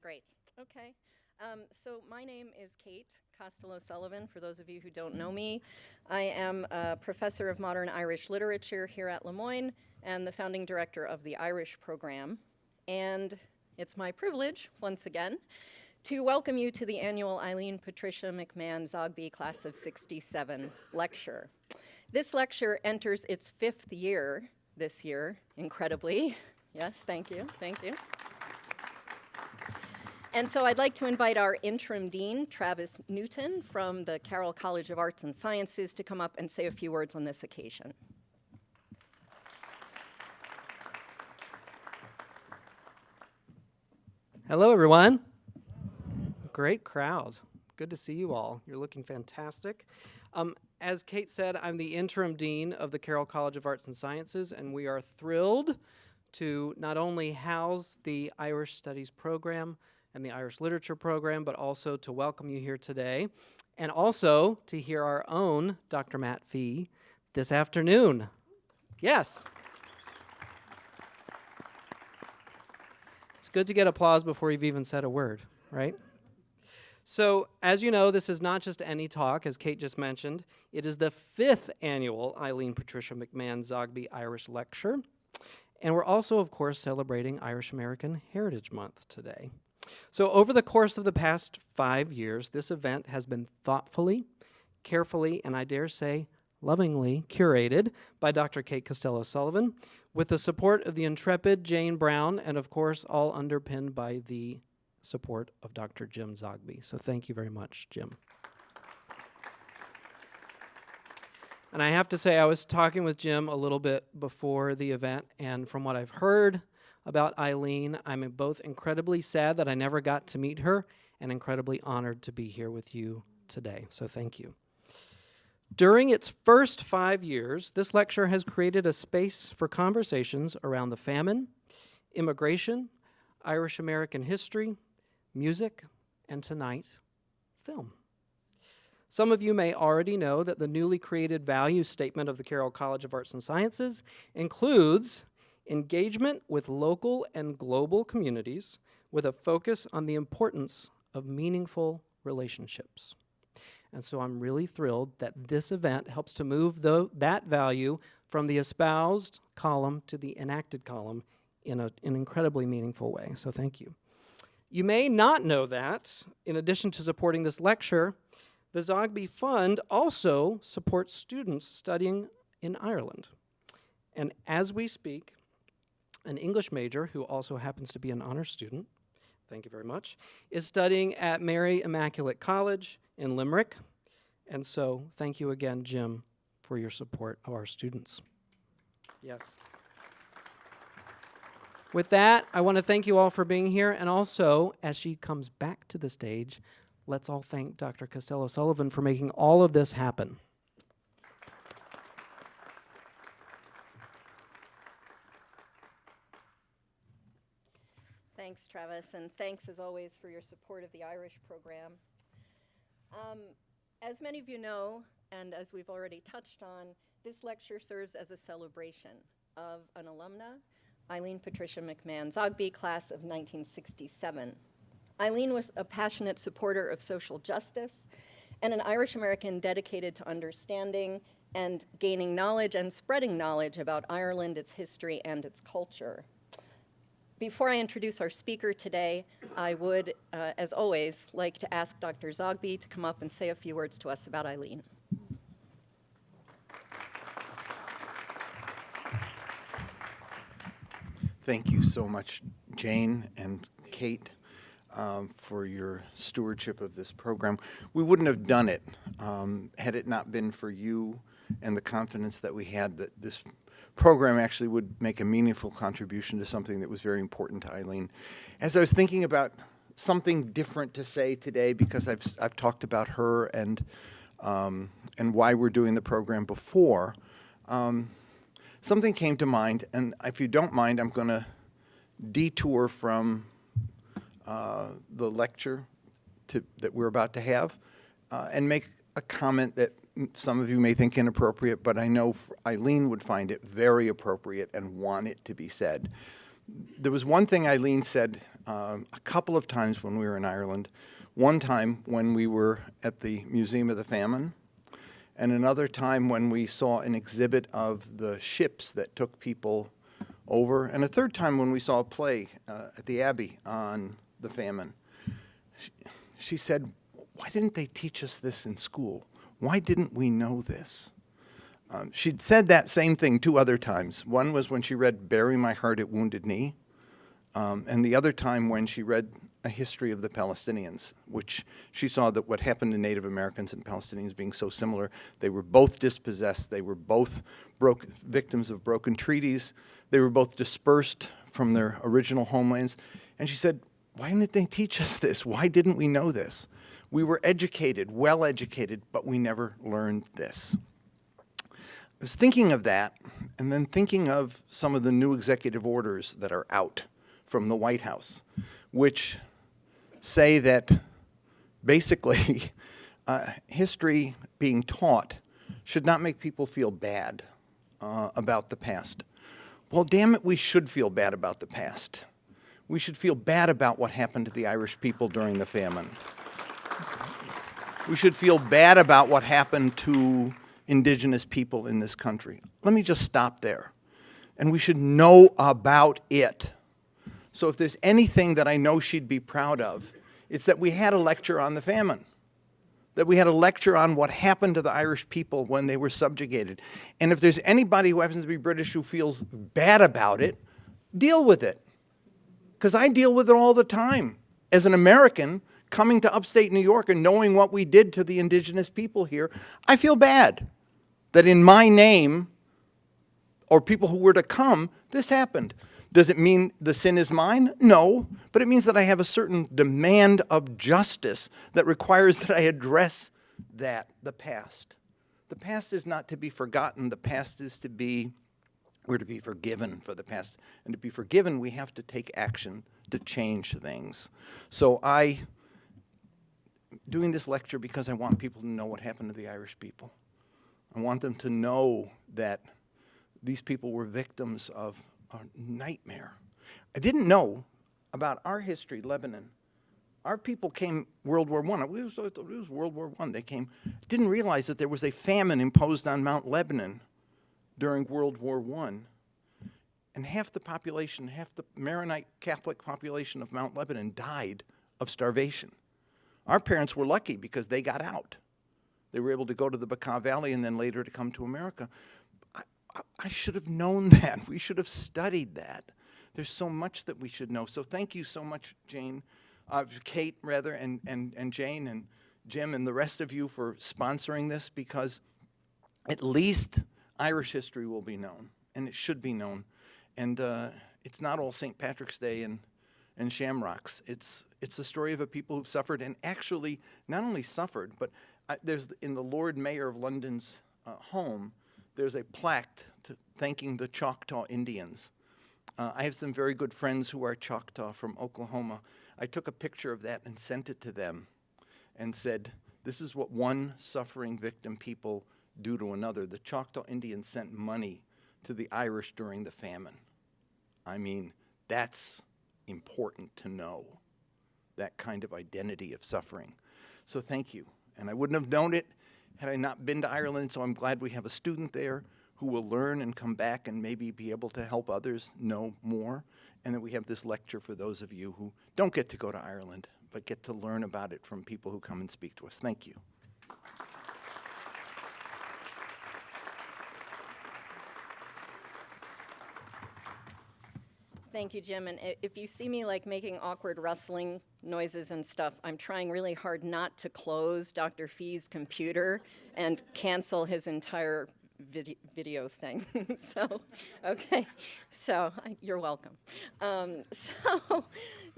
Great. Okay. So my name is Kate Costello-Sullivan, for those of you who don't know me. I am a professor of modern Irish literature here at Le Moyne and the founding director of the Irish program. And it's my privilege, once again, to welcome you to the annual Eileen Patricia McMahon Zogby Class of '67 lecture. This lecture enters its 5th year this year, incredibly. Yes, thank you, thank you. And so I'd like to invite our interim dean, Travis Newton, from the Carroll College of Arts and Sciences, to come up and say a few words on this occasion. Hello, everyone. Great crowd. Good to see you all. You're looking fantastic. As Kate said, I'm the interim dean of the Carroll College of Arts and Sciences, and we are thrilled to not only house the Irish Studies program and the Irish Literature program, but also to welcome you here today, and also to hear our own Dr. Matt Fee this afternoon. Yes. It's good to get applause before you've even said a word, right? So, as you know, this is not just any talk, as Kate just mentioned. It is the 5th annual Eileen Patricia McMahon Zogby Irish Lecture. And we're also, of course, celebrating Irish American Heritage Month today. So over the course of the past 5 years, this event has been thoughtfully, carefully, and I dare say, lovingly curated by Dr. Kate Costello-Sullivan, with the support of the intrepid Jane Brown, and of course, all underpinned by the support of Dr. Jim Zogby. So thank you very much, Jim. And I have to say, I was talking with Jim a little bit before the event, and from what I've heard about Eileen, I'm both incredibly sad that I never got to meet her and incredibly honored to be here with you today. So thank you. During its first 5 years, this lecture has created a space for conversations around the famine, immigration, Irish American history, music, and tonight, film. Some of you may already know that the newly created value statement of the Carroll College of Arts and Sciences includes engagement with local and global communities with a focus on the importance of meaningful relationships. And so I'm really thrilled that this event helps to move that value from the espoused column to the enacted column in an incredibly meaningful way. So thank you. You may not know that, in addition to supporting this lecture, the Zogby Fund also supports students studying in Ireland. And as we speak, an English major, who also happens to be an honors student, thank you very much, is studying at Mary Immaculate College in Limerick. And so thank you again, Jim, for your support of our students. Yes. With that, I want to thank you all for being here, and also, as she comes back to the stage, let's all thank Dr. Costello-Sullivan for making all of this happen. Thanks, Travis, and thanks as always for your support of the Irish program. As many of you know, and as we've already touched on, this lecture serves as a celebration of an alumna, Eileen Patricia McMahon Zogby, class of 1967. Eileen was a passionate supporter of social justice and an Irish American dedicated to understanding and gaining knowledge and spreading knowledge about Ireland, its history, and its culture. Before I introduce our speaker today, I would, as always, like to ask Dr. Zogby to come up and say a few words to us about Eileen. Thank you so much, Jane and Kate, for your stewardship of this program. We wouldn't have done it had it not been for you and the confidence that we had that this program actually would make a meaningful contribution to something that was very important to Eileen. As I was thinking about something different to say today, because I've talked about her and why we're doing the program before, something came to mind, and if you don't mind, I'm going to detour from the lecture that we're about to have and make a comment that some of you may think inappropriate, but I know Eileen would find it very appropriate and want it to be said. There was one thing Eileen said a couple of times when we were in Ireland. One time when we were at the Museum of the Famine, and another time when we saw an exhibit of the ships that took people over, and a third time when we saw a play at the Abbey on the famine. She said, why didn't they teach us this in school? Why didn't we know this? She'd said that same thing 2 other times. One was when she read Bury My Heart at Wounded Knee, and the other time when she read A History of the Palestinians, which she saw that what happened to Native Americans and Palestinians being so similar. They were both dispossessed. They were both victims of broken treaties. They were both dispersed from their original homelands. And she said, why didn't they teach us this? Why didn't we know this? We were educated, well educated, but we never learned this. I was thinking of that, and then thinking of some of the new executive orders that are out from the White House, which say that basically history being taught should not make people feel bad about the past. Well, damn it, we should feel bad about the past. We should feel bad about what happened to the Irish people during the famine. We should feel bad about what happened to indigenous people in this country. Let me just stop there. And we should know about it. So if there's anything that I know she'd be proud of, it's that we had a lecture on the famine, that we had a lecture on what happened to the Irish people when they were subjugated. And if there's anybody who happens to be British who feels bad about it, deal with it. Because I deal with it all the time. As an American, coming to upstate New York and knowing what we did to the indigenous people here, I feel bad that in my name, or people who were to come, this happened. Does it mean the sin is mine? No, but it means that I have a certain demand of justice that requires that I address that, the past. The past is not to be forgotten. The past is to be, we're to be forgiven for the past. And to be forgiven, we have to take action to change things. So doing this lecture because I want people to know what happened to the Irish people. I want them to know that these people were victims of a nightmare. I didn't know about our history, Lebanon. Our people came World War I. It was World War I. They came. Didn't realize that there was a famine imposed on Mount Lebanon during World War I. And half the population, half the Maronite Catholic population of Mount Lebanon died of starvation. Our parents were lucky because they got out. They were able to go to the Bekaa Valley and then later to come to America. I should have known that. We should have studied that. There's so much that we should know. So thank you so much, Kate, and Jane and Jim and the rest of you for sponsoring this, because at least Irish history will be known, and it should be known. And it's not all St. Patrick's Day and shamrocks. It's the story of a people who've suffered, and actually not only suffered, but there's in the Lord Mayor of London's home, there's a plaque thanking the Choctaw Indians. I have some very good friends who are Choctaw from Oklahoma. I took a picture of that and sent it to them and said, this is what one suffering victim people do to another. The Choctaw Indians sent money to the Irish during the famine. I mean, that's important to know, that kind of identity of suffering. So thank you. And I wouldn't have known it had I not been to Ireland, so I'm glad we have a student there who will learn and come back and maybe be able to help others know more, and that we have this lecture for those of you who don't get to go to Ireland, but get to learn about it from people who come and speak to us. Thank you. Thank you, Jim. And if you see me like making awkward rustling noises and stuff, I'm trying really hard not to close Dr. Fee's computer and cancel his entire video thing. Okay, so you're welcome.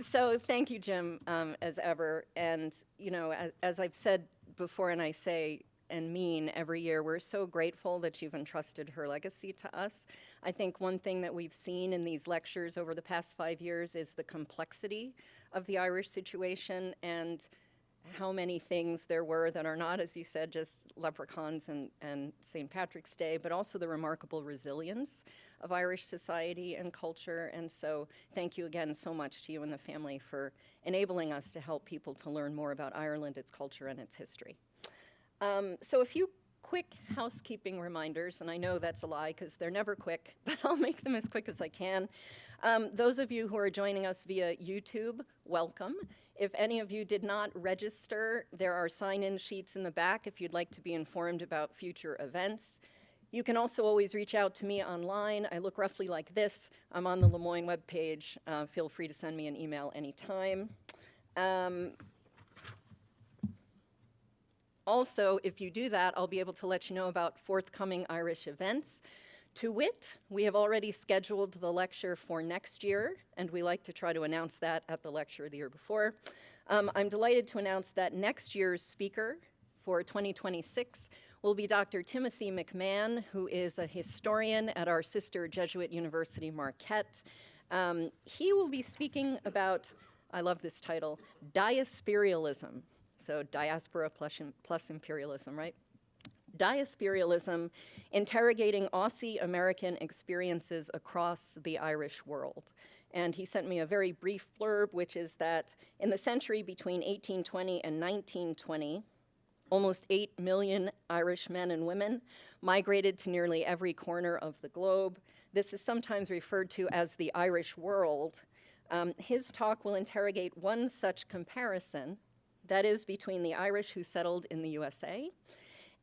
So thank you, Jim, as ever. And you know, as I've said before, and I say and mean every year, we're so grateful that you've entrusted her legacy to us. I think one thing that we've seen in these lectures over the past 5 years is the complexity of the Irish situation, and how many things there were that are not, as you said, just leprechauns and St. Patrick's Day, but also the remarkable resilience of Irish society and culture. And so thank you again so much to you and the family for enabling us to help people to learn more about Ireland, its culture, and its history. So a few quick housekeeping reminders, and I know that's a lie because they're never quick, but I'll make them as quick as I can. Those of you who are joining us via YouTube, welcome. If any of you did not register, there are sign-in sheets in the back if you'd like to be informed about future events. You can also always reach out to me online. I look roughly like this. I'm on the Lemoyne webpage. Feel free to send me an email anytime. Also, if you do that, I'll be able to let you know about forthcoming Irish events. To wit, we have already scheduled the lecture for next year, and we like to try to announce that at the lecture the year before. I'm delighted to announce that next year's speaker for 2026 will be Dr. Timothy McMahon, who is a historian at our sister Jesuit University, Marquette. He will be speaking about, I love this title, diasporialism. So diaspora plus imperialism, right? Diasporialism, interrogating Aussie-American experiences across the Irish world. And he sent me a very brief blurb, which is that in the century between 1820 and 1920, almost 8 million Irish men and women migrated to nearly every corner of the globe. This is sometimes referred to as the Irish world. His talk will interrogate one such comparison, that is between the Irish who settled in the USA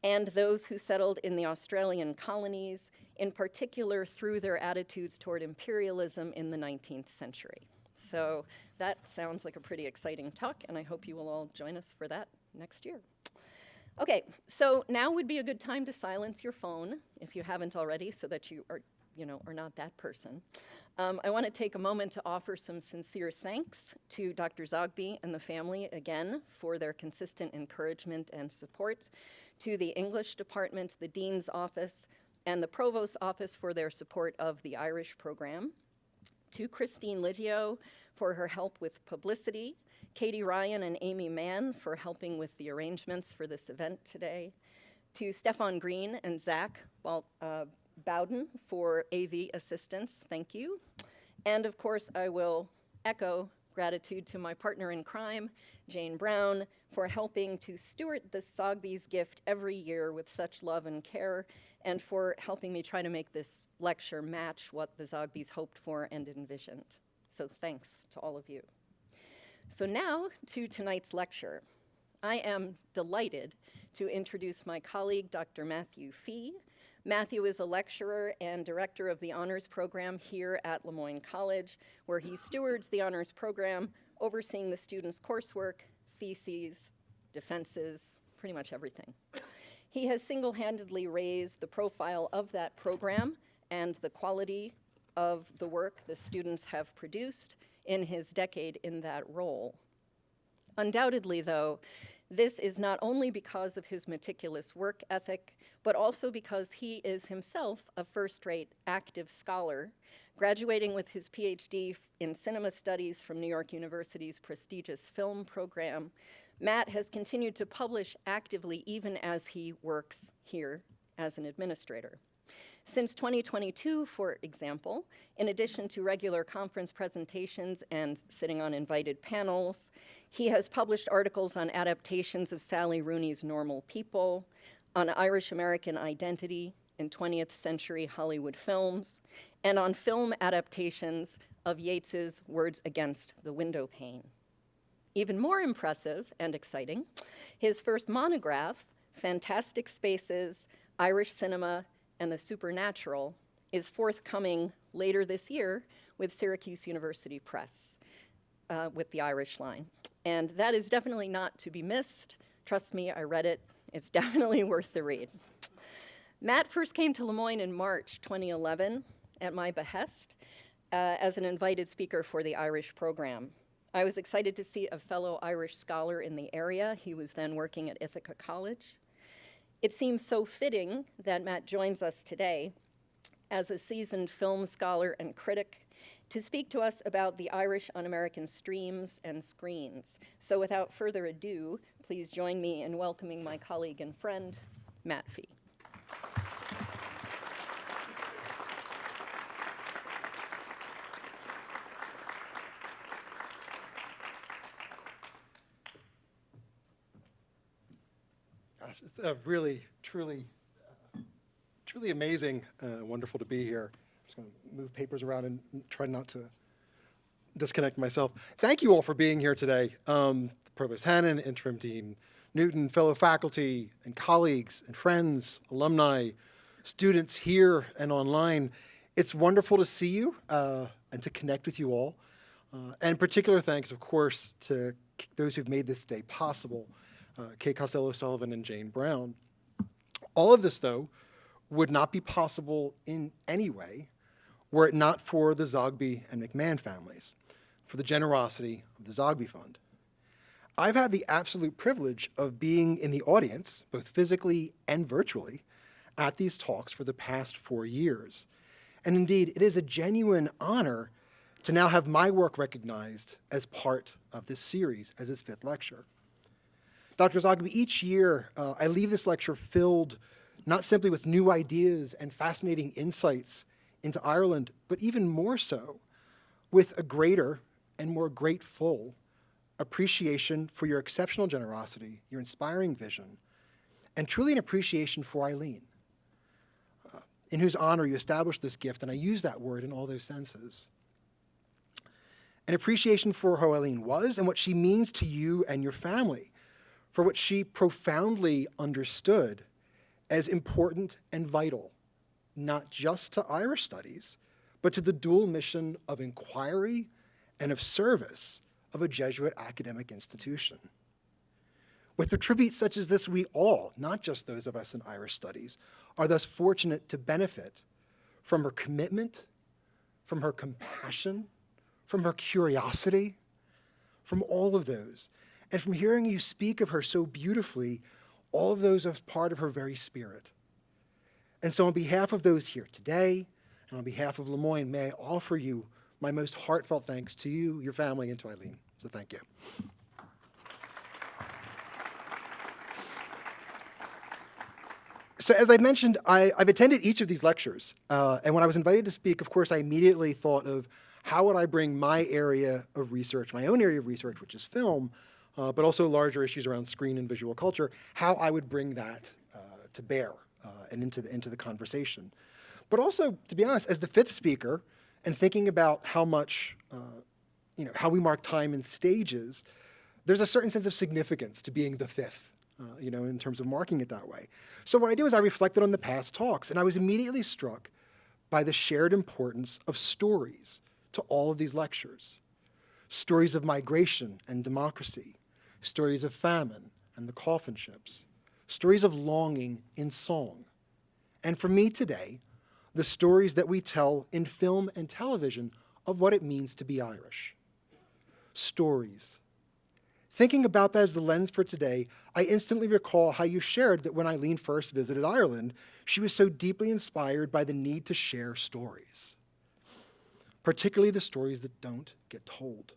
and those who settled in the Australian colonies, in particular through their attitudes toward imperialism in the 19th century. So that sounds like a pretty exciting talk, and I hope you will all join us for that next year. Okay, so now would be a good time to silence your phone, if you haven't already, so that you are not that person. I want to take a moment to offer some sincere thanks to Dr. Zogby and the family again for their consistent encouragement and support, to the English department, the Dean's office, and the Provost's office for their support of the Irish program, to Christine Liggio for her help with publicity, Katie Ryan and Amy Mann for helping with the arrangements for this event today, to Stefan Green and Zach Bowden for AV assistance, thank you. And of course, I will echo gratitude to my partner in crime, Jane Brown, for helping to steward the Zogby's gift every year with such love and care, and for helping me try to make this lecture match what the Zogby's hoped for and envisioned. So thanks to all of you. So now to tonight's lecture. I am delighted to introduce my colleague, Dr. Matthew Fee. Matthew is a lecturer and director of the honors program here at Lemoyne College, where he stewards the honors program, overseeing the students' coursework, theses, defenses, pretty much everything. He has single-handedly raised the profile of that program and the quality of the work the students have produced in his decade in that role. Undoubtedly, though, this is not only because of his meticulous work ethic, but also because he is himself a first-rate active scholar, graduating with his PhD in cinema studies from New York University's prestigious film program. Matt has continued to publish actively even as he works here as an administrator. Since 2022, for example, in addition to regular conference presentations and sitting on invited panels, he has published articles on adaptations of Sally Rooney's Normal People, on Irish-American identity in 20th century Hollywood films, and on film adaptations of Yeats's Words Against the Windowpane. Even more impressive and exciting, his first monograph, Fantastic Spaces, Irish Cinema, and the Supernatural, is forthcoming later this year with Syracuse University Press, with the Irish line. And that is definitely not to be missed. Trust me, I read it. It's definitely worth the read. Matt first came to Lemoyne in March 2011 at my behest as an invited speaker for the Irish program. I was excited to see a fellow Irish scholar in the area. He was then working at Ithaca College. It seems so fitting that Matt joins us today as a seasoned film scholar and critic, to speak to us about the Irish on American streams and screens. So without further ado, please join me in welcoming my colleague and friend, Matt Fee. Gosh, it's really, truly amazing, wonderful to be here. I'm just going to move papers around and try not to disconnect myself. Thank you all for being here today. Provost Hannon, Interim Dean Newton, fellow faculty and colleagues and friends, alumni, students here and online. It's wonderful to see you and to connect with you all. And particular thanks, of course, to those who've made this day possible, Kate Costello-Sullivan and Jane Brown. All of this, though, would not be possible in any way were it not for the Zogby and McMahon families, for the generosity of the Zogby Fund. I've had the absolute privilege of being in the audience, both physically and virtually, at these talks for the past 4 years. And indeed, it is a genuine honor to now have my work recognized as part of this series, as its 5th lecture. Dr. Zogby, each year I leave this lecture filled not simply with new ideas and fascinating insights into Ireland, but even more so with a greater and more grateful appreciation for your exceptional generosity, your inspiring vision, and truly an appreciation for Eileen, in whose honor you established this gift, and I use that word in all those senses. An appreciation for who Eileen was and what she means to you and your family, for what she profoundly understood as important and vital, not just to Irish studies, but to the dual mission of inquiry and of service of a Jesuit academic institution. With a tribute such as this, we all, not just those of us in Irish studies, are thus fortunate to benefit from her commitment, from her compassion, from her curiosity, from all of those. And from hearing you speak of her so beautifully, all of those are part of her very spirit. And so on behalf of those here today, and on behalf of Lemoyne, may I offer you my most heartfelt thanks to you, your family, and to Eileen. So thank you. So as I mentioned, I've attended each of these lectures. And when I was invited to speak, of course, I immediately thought of how would I bring my area of research, my own area of research, which is film, but also larger issues around screen and visual culture, how I would bring that to bear and into the conversation. But also, to be honest, as the 5th speaker, and thinking about how much, how we mark time in stages, there's a certain sense of significance to being the 5th, in terms of marking it that way. So what I did was I reflected on the past talks, and I was immediately struck by the shared importance of stories to all of these lectures. Stories of migration and democracy, stories of famine and the coffin ships, stories of longing in song. And for me today, the stories that we tell in film and television of what it means to be Irish. Stories. Thinking about that as the lens for today, I instantly recall how you shared that when Eileen first visited Ireland, she was so deeply inspired by the need to share stories, particularly the stories that don't get told.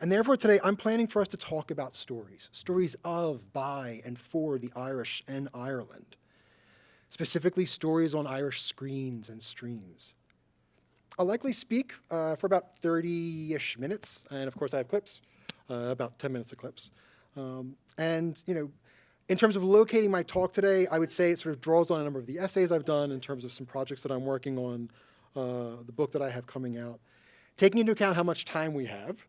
And therefore today, I'm planning for us to talk about stories of, by, and for the Irish and Ireland, specifically stories on Irish screens and streams. I'll likely speak for about 30-ish minutes, and of course I have clips, about 10 minutes of clips. And in terms of locating my talk today, I would say it sort of draws on a number of the essays I've done in terms of some projects that I'm working on, the book that I have coming out. Taking into account how much time we have,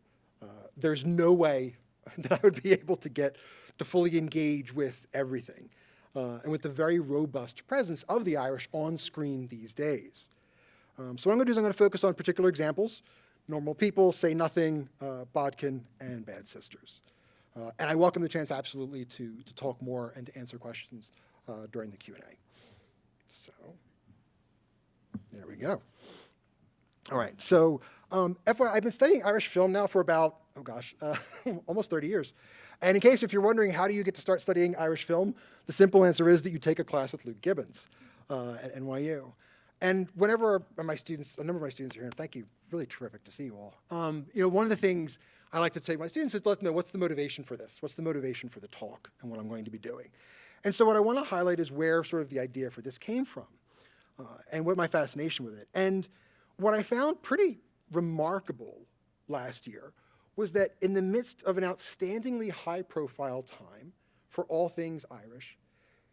there's no way that I would be able to get to fully engage with everything, and with the very robust presence of the Irish on screen these days. So what I'm going to do is I'm going to focus on particular examples: Normal People, Say Nothing, Bodkin, and Bad Sisters. And I welcome the chance absolutely to talk more and to answer questions during the Q&A. So there we go. All right, so FYI, I've been studying Irish film now for about, almost 30 years. And in case if you're wondering how do you get to start studying Irish film, the simple answer is that you take a class with Luke Gibbons at NYU. And whenever my students, a number of my students are here, and thank you, really terrific to see you all. One of the things I like to say to my students is let them know what's the motivation for this, what's the motivation for the talk and what I'm going to be doing. And so what I want to highlight is where sort of the idea for this came from and what my fascination with it. And what I found pretty remarkable last year was that in the midst of an outstandingly high-profile time for all things Irish,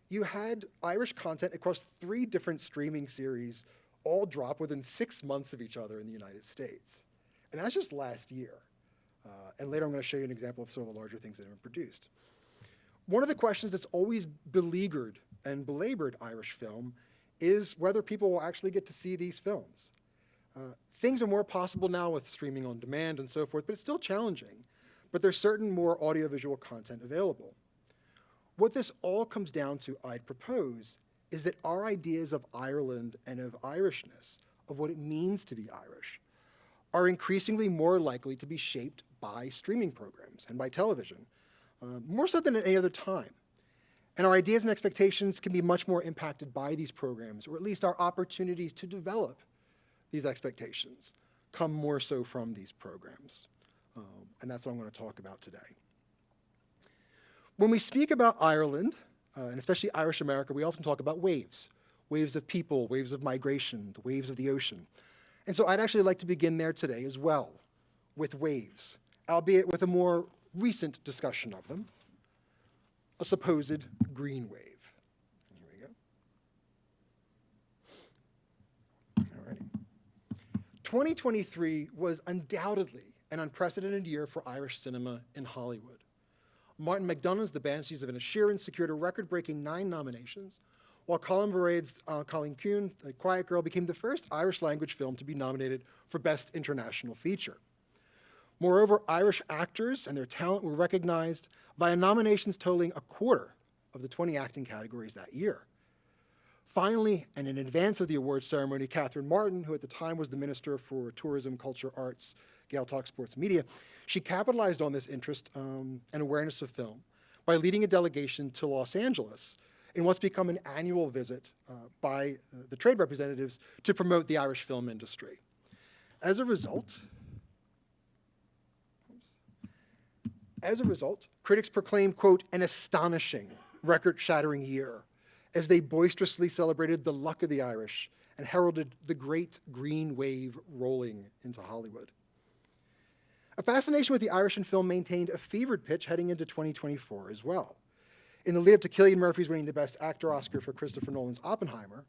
you had Irish content across 3 different streaming series all drop within 6 months of each other in the United States. And that's just last year. And later I'm going to show you an example of some of the larger things that have been produced. One of the questions that's always beleaguered and belabored Irish film is whether people will actually get to see these films. Things are more possible now with streaming on demand and so forth, but it's still challenging. But there's certain more audiovisual content available. What this all comes down to, I'd propose, is that our ideas of Ireland and of Irishness, of what it means to be Irish, are increasingly more likely to be shaped by streaming programs and by television, more so than at any other time. And our ideas and expectations can be much more impacted by these programs, or at least our opportunities to develop these expectations come more so from these programs. And that's what I'm going to talk about today. When we speak about Ireland, and especially Irish America, we often talk about waves. Waves of people, waves of migration, the waves of the ocean. And so I'd actually like to begin there today as well, with waves, albeit with a more recent discussion of them, a supposed green wave. Here we go. All righty. 2023 was undoubtedly an unprecedented year for Irish cinema in Hollywood. Martin McDonagh's The Banshees of Inisherin secured a record-breaking 9 nominations, while Colin Baraid's Colleen Kuhn, The Quiet Girl, became the first Irish-language film to be nominated for Best International Feature. Moreover, Irish actors and their talent were recognized via nominations totaling a quarter of the 20 acting categories that year. Finally, and in advance of the awards ceremony, Catherine Martin, who at the time was the Minister for Tourism, Culture, Arts, Gael Talk, Sports, and Media, she capitalized on this interest and awareness of film by leading a delegation to Los Angeles in what's become an annual visit by the trade representatives to promote the Irish film industry. As a result, critics proclaimed, quote, an astonishing, record-shattering year as they boisterously celebrated the luck of the Irish and heralded the great green wave rolling into Hollywood. A fascination with the Irish in film maintained a fevered pitch heading into 2024 as well. In the lead-up to Cillian Murphy's winning the Best Actor Oscar for Christopher Nolan's Oppenheimer,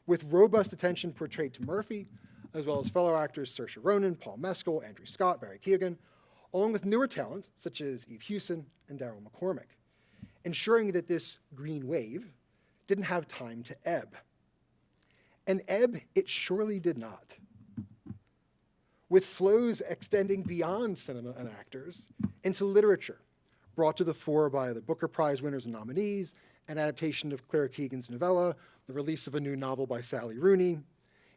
with robust attention portrayed to Murphy, as well as fellow actors Saoirse Ronan, Paul Mescal, Andrew Scott, Barry Keoghan, along with newer talents such as Eve Hewson and Daryl McCormick, ensuring that this green wave didn't have time to ebb. And ebb it surely did not. With flows extending beyond cinema and actors into literature, brought to the fore by the Booker Prize winners and nominees, an adaptation of Claire Keegan's novella, the release of a new novel by Sally Rooney,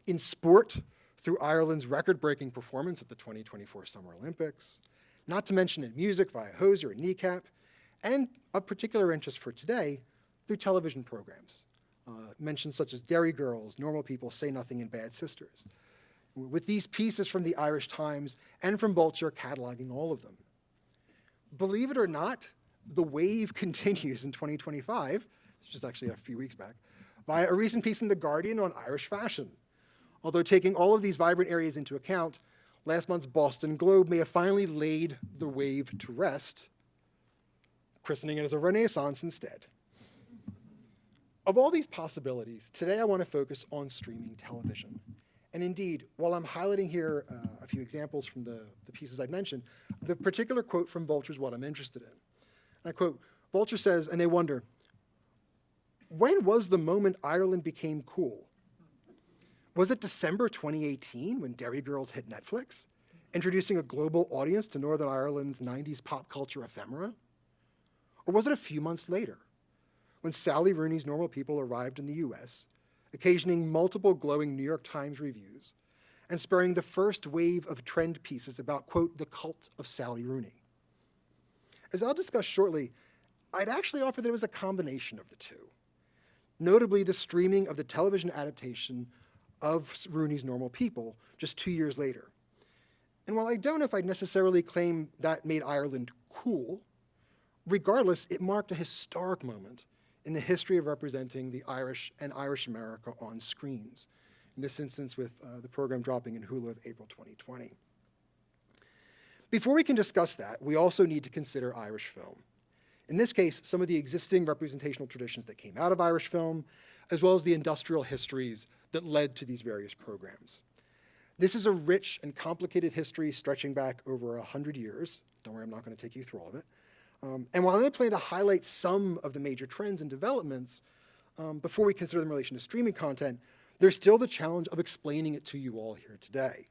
in sport, through Ireland's record-breaking performance at the 2024 Summer Olympics, not to mention in music via Hozier and Kneecap, and of particular interest for today, through television programs, mentions such as Derry Girls, Normal People, Say Nothing, and Bad Sisters, with these pieces from the Irish Times and from Vulture cataloging all of them. Believe it or not, the wave continues in 2025, which is actually a few weeks back, via a recent piece in The Guardian on Irish fashion. Although taking all of these vibrant areas into account, last month's Boston Globe may have finally laid the wave to rest, christening it as a renaissance instead. Of all these possibilities, today I want to focus on streaming television. And indeed, while I'm highlighting here a few examples from the pieces I've mentioned, the particular quote from Vulture is what I'm interested in. And I quote, Vulture says, and they wonder, when was the moment Ireland became cool? Was it December 2018 when Derry Girls hit Netflix, introducing a global audience to Northern Ireland's 90s pop culture ephemera? Or was it a few months later, when Sally Rooney's Normal People arrived in the US, occasioning multiple glowing New York Times reviews, and spurring the first wave of trend pieces about, quote, the cult of Sally Rooney? As I'll discuss shortly, I'd actually offer that it was a combination of the two. Notably, the streaming of the television adaptation of Rooney's Normal People just 2 years later. And while I don't know if I'd necessarily claim that made Ireland cool, regardless, it marked a historic moment in the history of representing the Irish and Irish America on screens, in this instance with the program dropping in Hulu of April 2020. Before we can discuss that, we also need to consider Irish film. In this case, some of the existing representational traditions that came out of Irish film, as well as the industrial histories that led to these various programs. This is a rich and complicated history stretching back over 100 years. Don't worry, I'm not going to take you through all of it. And while I plan to highlight some of the major trends and developments, before we consider them in relation to streaming content, there's still the challenge of explaining it to you all here today.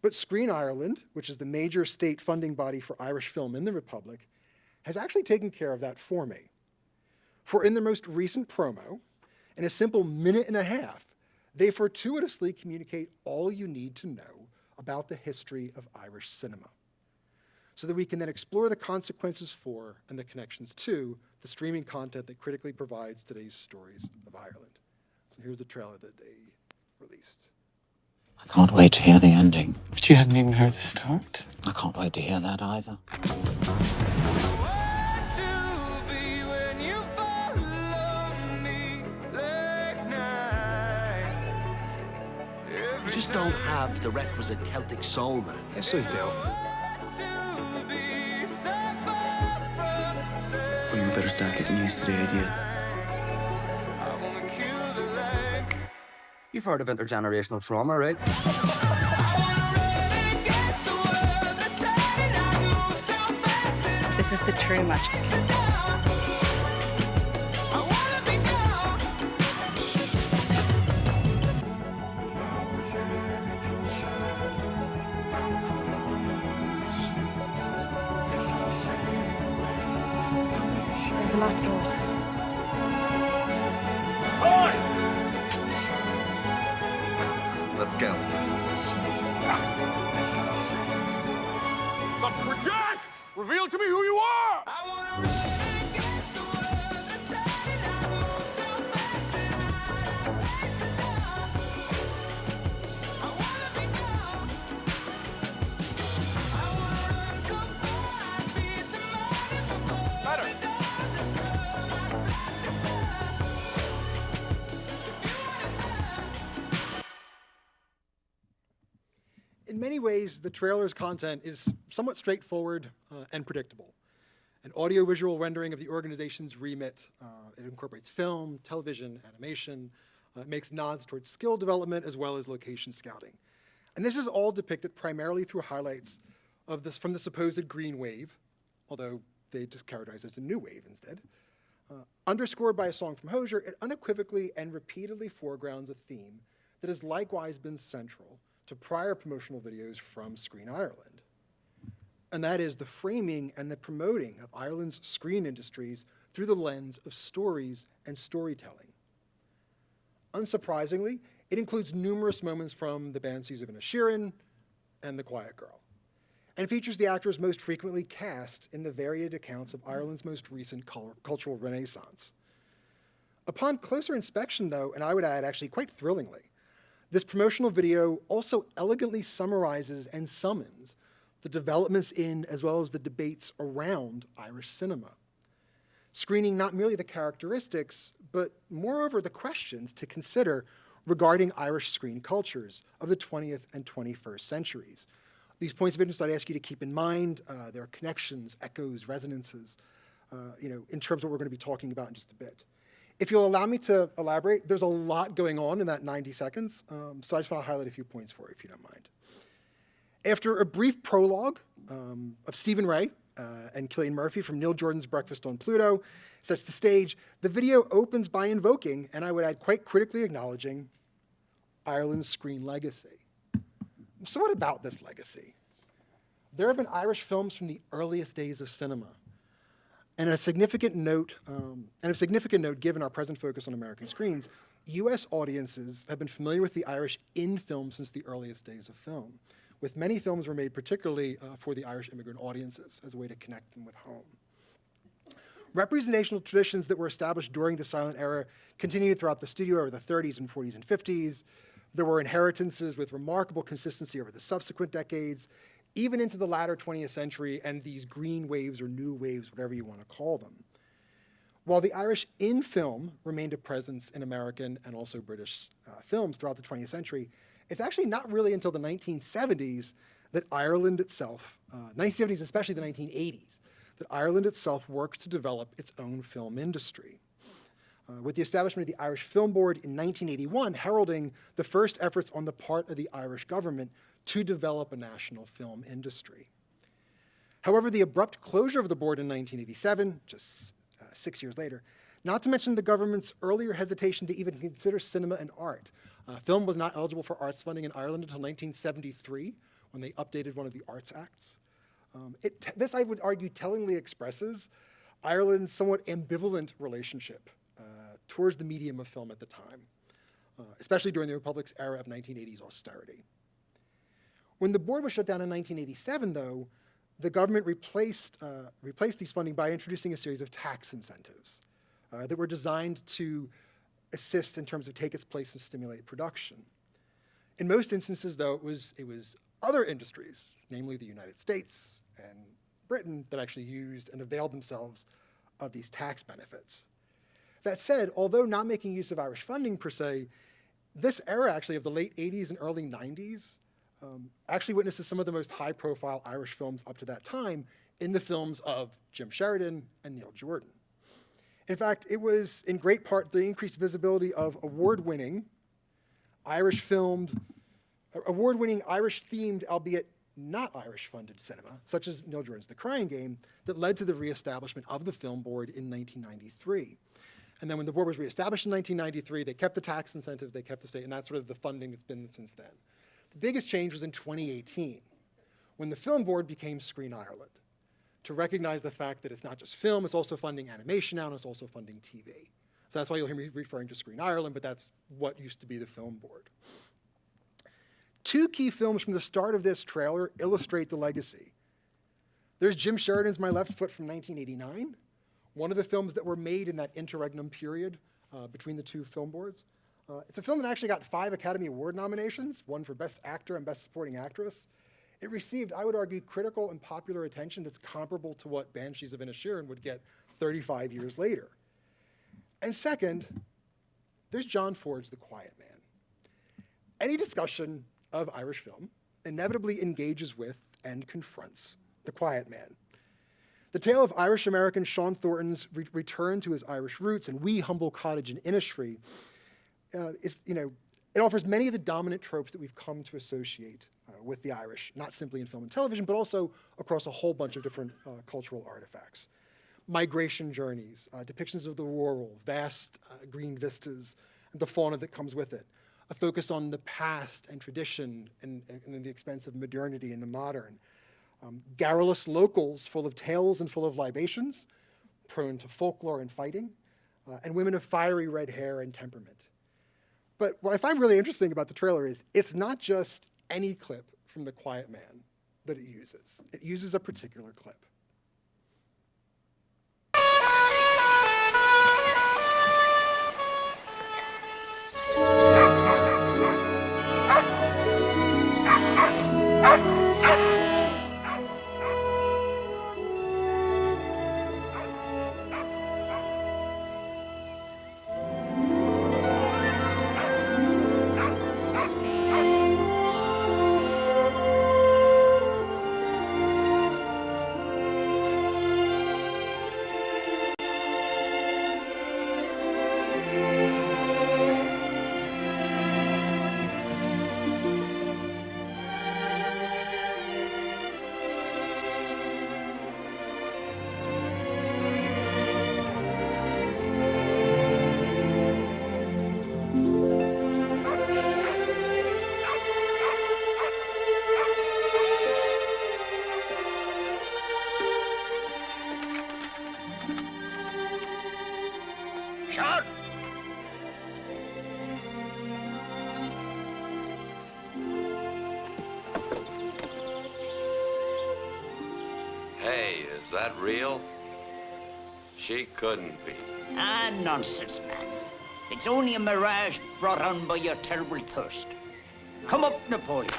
But Screen Ireland, which is the major state funding body for Irish film in the Republic, has actually taken care of that for me. For in their most recent promo, in a simple minute and a half, they fortuitously communicate all you need to know about the history of Irish cinema, so that we can then explore the consequences for and the connections to the streaming content that critically provides today's stories of Ireland. So here's the trailer that they released. I can't wait to hear the ending. But you hadn't even heard the start. I can't wait to hear that either. You just don't have the requisite Celtic soul, man. Yes, I do. Well, you better start getting used to the idea. You've heard of intergenerational trauma, right? This is the true magic. There's a lot to us. Let's go. But project! Reveal to me who you are! In many ways, the trailer's content is somewhat straightforward and predictable. An audiovisual rendering of the organization's remit. It incorporates film, television, animation. It makes nods towards skill development as well as location scouting. And this is all depicted primarily through highlights of this from the supposed green wave, although they just characterize it as a new wave instead. Underscored by a song from Hozier, it unequivocally and repeatedly foregrounds a theme that has likewise been central to prior promotional videos from Screen Ireland. And that is the framing and the promoting of Ireland's screen industries through the lens of stories and storytelling. Unsurprisingly, it includes numerous moments from the Banshees of Inisherin and The Quiet Girl, and features the actors most frequently cast in the varied accounts of Ireland's most recent cultural renaissance. Upon closer inspection, though, and I would add actually quite thrillingly, this promotional video also elegantly summarizes and summons the developments in as well as the debates around Irish cinema, screening not merely the characteristics, but moreover the questions to consider regarding Irish screen cultures of the 20th and 21st centuries. These points of interest I'd ask you to keep in mind. There are connections, echoes, resonances, in terms of what we're going to be talking about in just a bit. If you'll allow me to elaborate, there's a lot going on in that 90 seconds, so I just want to highlight a few points for you, if you don't mind. After a brief prologue of Stephen Ray and Cillian Murphy from Neil Jordan's Breakfast on Pluto sets the stage, the video opens by invoking, and I would add quite critically acknowledging, Ireland's screen legacy. So what about this legacy? There have been Irish films from the earliest days of cinema. And a significant note, given our present focus on American screens, US audiences have been familiar with the Irish in film since the earliest days of film, with many films were made particularly for the Irish immigrant audiences as a way to connect them with home. Representational traditions that were established during the silent era continued throughout the studio over the 30s and 40s and 50s, There were inheritances with remarkable consistency over the subsequent decades, even into the latter 20th century, and these green waves or new waves, whatever you want to call them. While the Irish in film remained a presence in American and also British films throughout the 20th century, it's actually not really until the 1970s that Ireland itself, 1970s, especially the 1980s, that Ireland itself worked to develop its own film industry. With the establishment of the Irish Film Board in 1981, heralding the first efforts on the part of the Irish government to develop a national film industry. However, the abrupt closure of the board in 1987, just 6 years later, not to mention the government's earlier hesitation to even consider cinema and art. Film was not eligible for arts funding in Ireland until 1973, when they updated one of the Arts Acts. This, I would argue, tellingly expresses Ireland's somewhat ambivalent relationship towards the medium of film at the time, especially during the Republic's era of 1980s austerity. When the board was shut down in 1987, though, the government replaced these funding by introducing a series of tax incentives that were designed to assist in terms of take its place and stimulate production. In most instances, though, it was other industries, namely the United States and Britain, that actually used and availed themselves of these tax benefits. That said, although not making use of Irish funding per se, this era actually of the late 80s and early 90s actually witnesses some of the most high-profile Irish films up to that time in the films of Jim Sheridan and Neil Jordan. In fact, it was in great part the increased visibility of award-winning, Irish-themed, albeit not Irish-funded cinema, such as Neil Jordan's The Crying Game, that led to the reestablishment of the Film Board in 1993. And then when the board was reestablished in 1993, they kept the tax incentives, they kept the state, and that's sort of the funding that's been since then. The biggest change was in 2018, when the Film Board became Screen Ireland, to recognize the fact that it's not just film, it's also funding animation now, and it's also funding TV. So that's why you'll hear me referring to Screen Ireland, but that's what used to be the Film Board. Two key films from the start of this trailer illustrate the legacy. There's Jim Sheridan's My Left Foot from 1989, one of the films that were made in that interregnum period between the two film boards. It's a film that actually got 5 Academy Award nominations, one for Best Actor and Best Supporting Actress. It received, I would argue, critical and popular attention that's comparable to what Banshees of Inisherin would get 35 years later. And second, there's John Ford's The Quiet Man. Any discussion of Irish film inevitably engages with and confronts The Quiet Man. The tale of Irish-American Sean Thornton's return to his Irish roots and wee humble cottage in Innisfree it offers many of the dominant tropes that we've come to associate with the Irish, not simply in film and television, but also across a whole bunch of different cultural artifacts. Migration journeys, depictions of the rural, vast green vistas, and the fauna that comes with it. A focus on the past and tradition and the expense of modernity and the modern. Garrulous locals full of tales and full of libations, prone to folklore and fighting, and women of fiery red hair and temperament. But what I find really interesting about the trailer is it's not just any clip from The Quiet Man that it uses. It uses a particular clip. Shot! Hey, is that real? She couldn't be. Ah, nonsense, man. It's only a mirage brought on by your terrible thirst. Come up, Napoleon.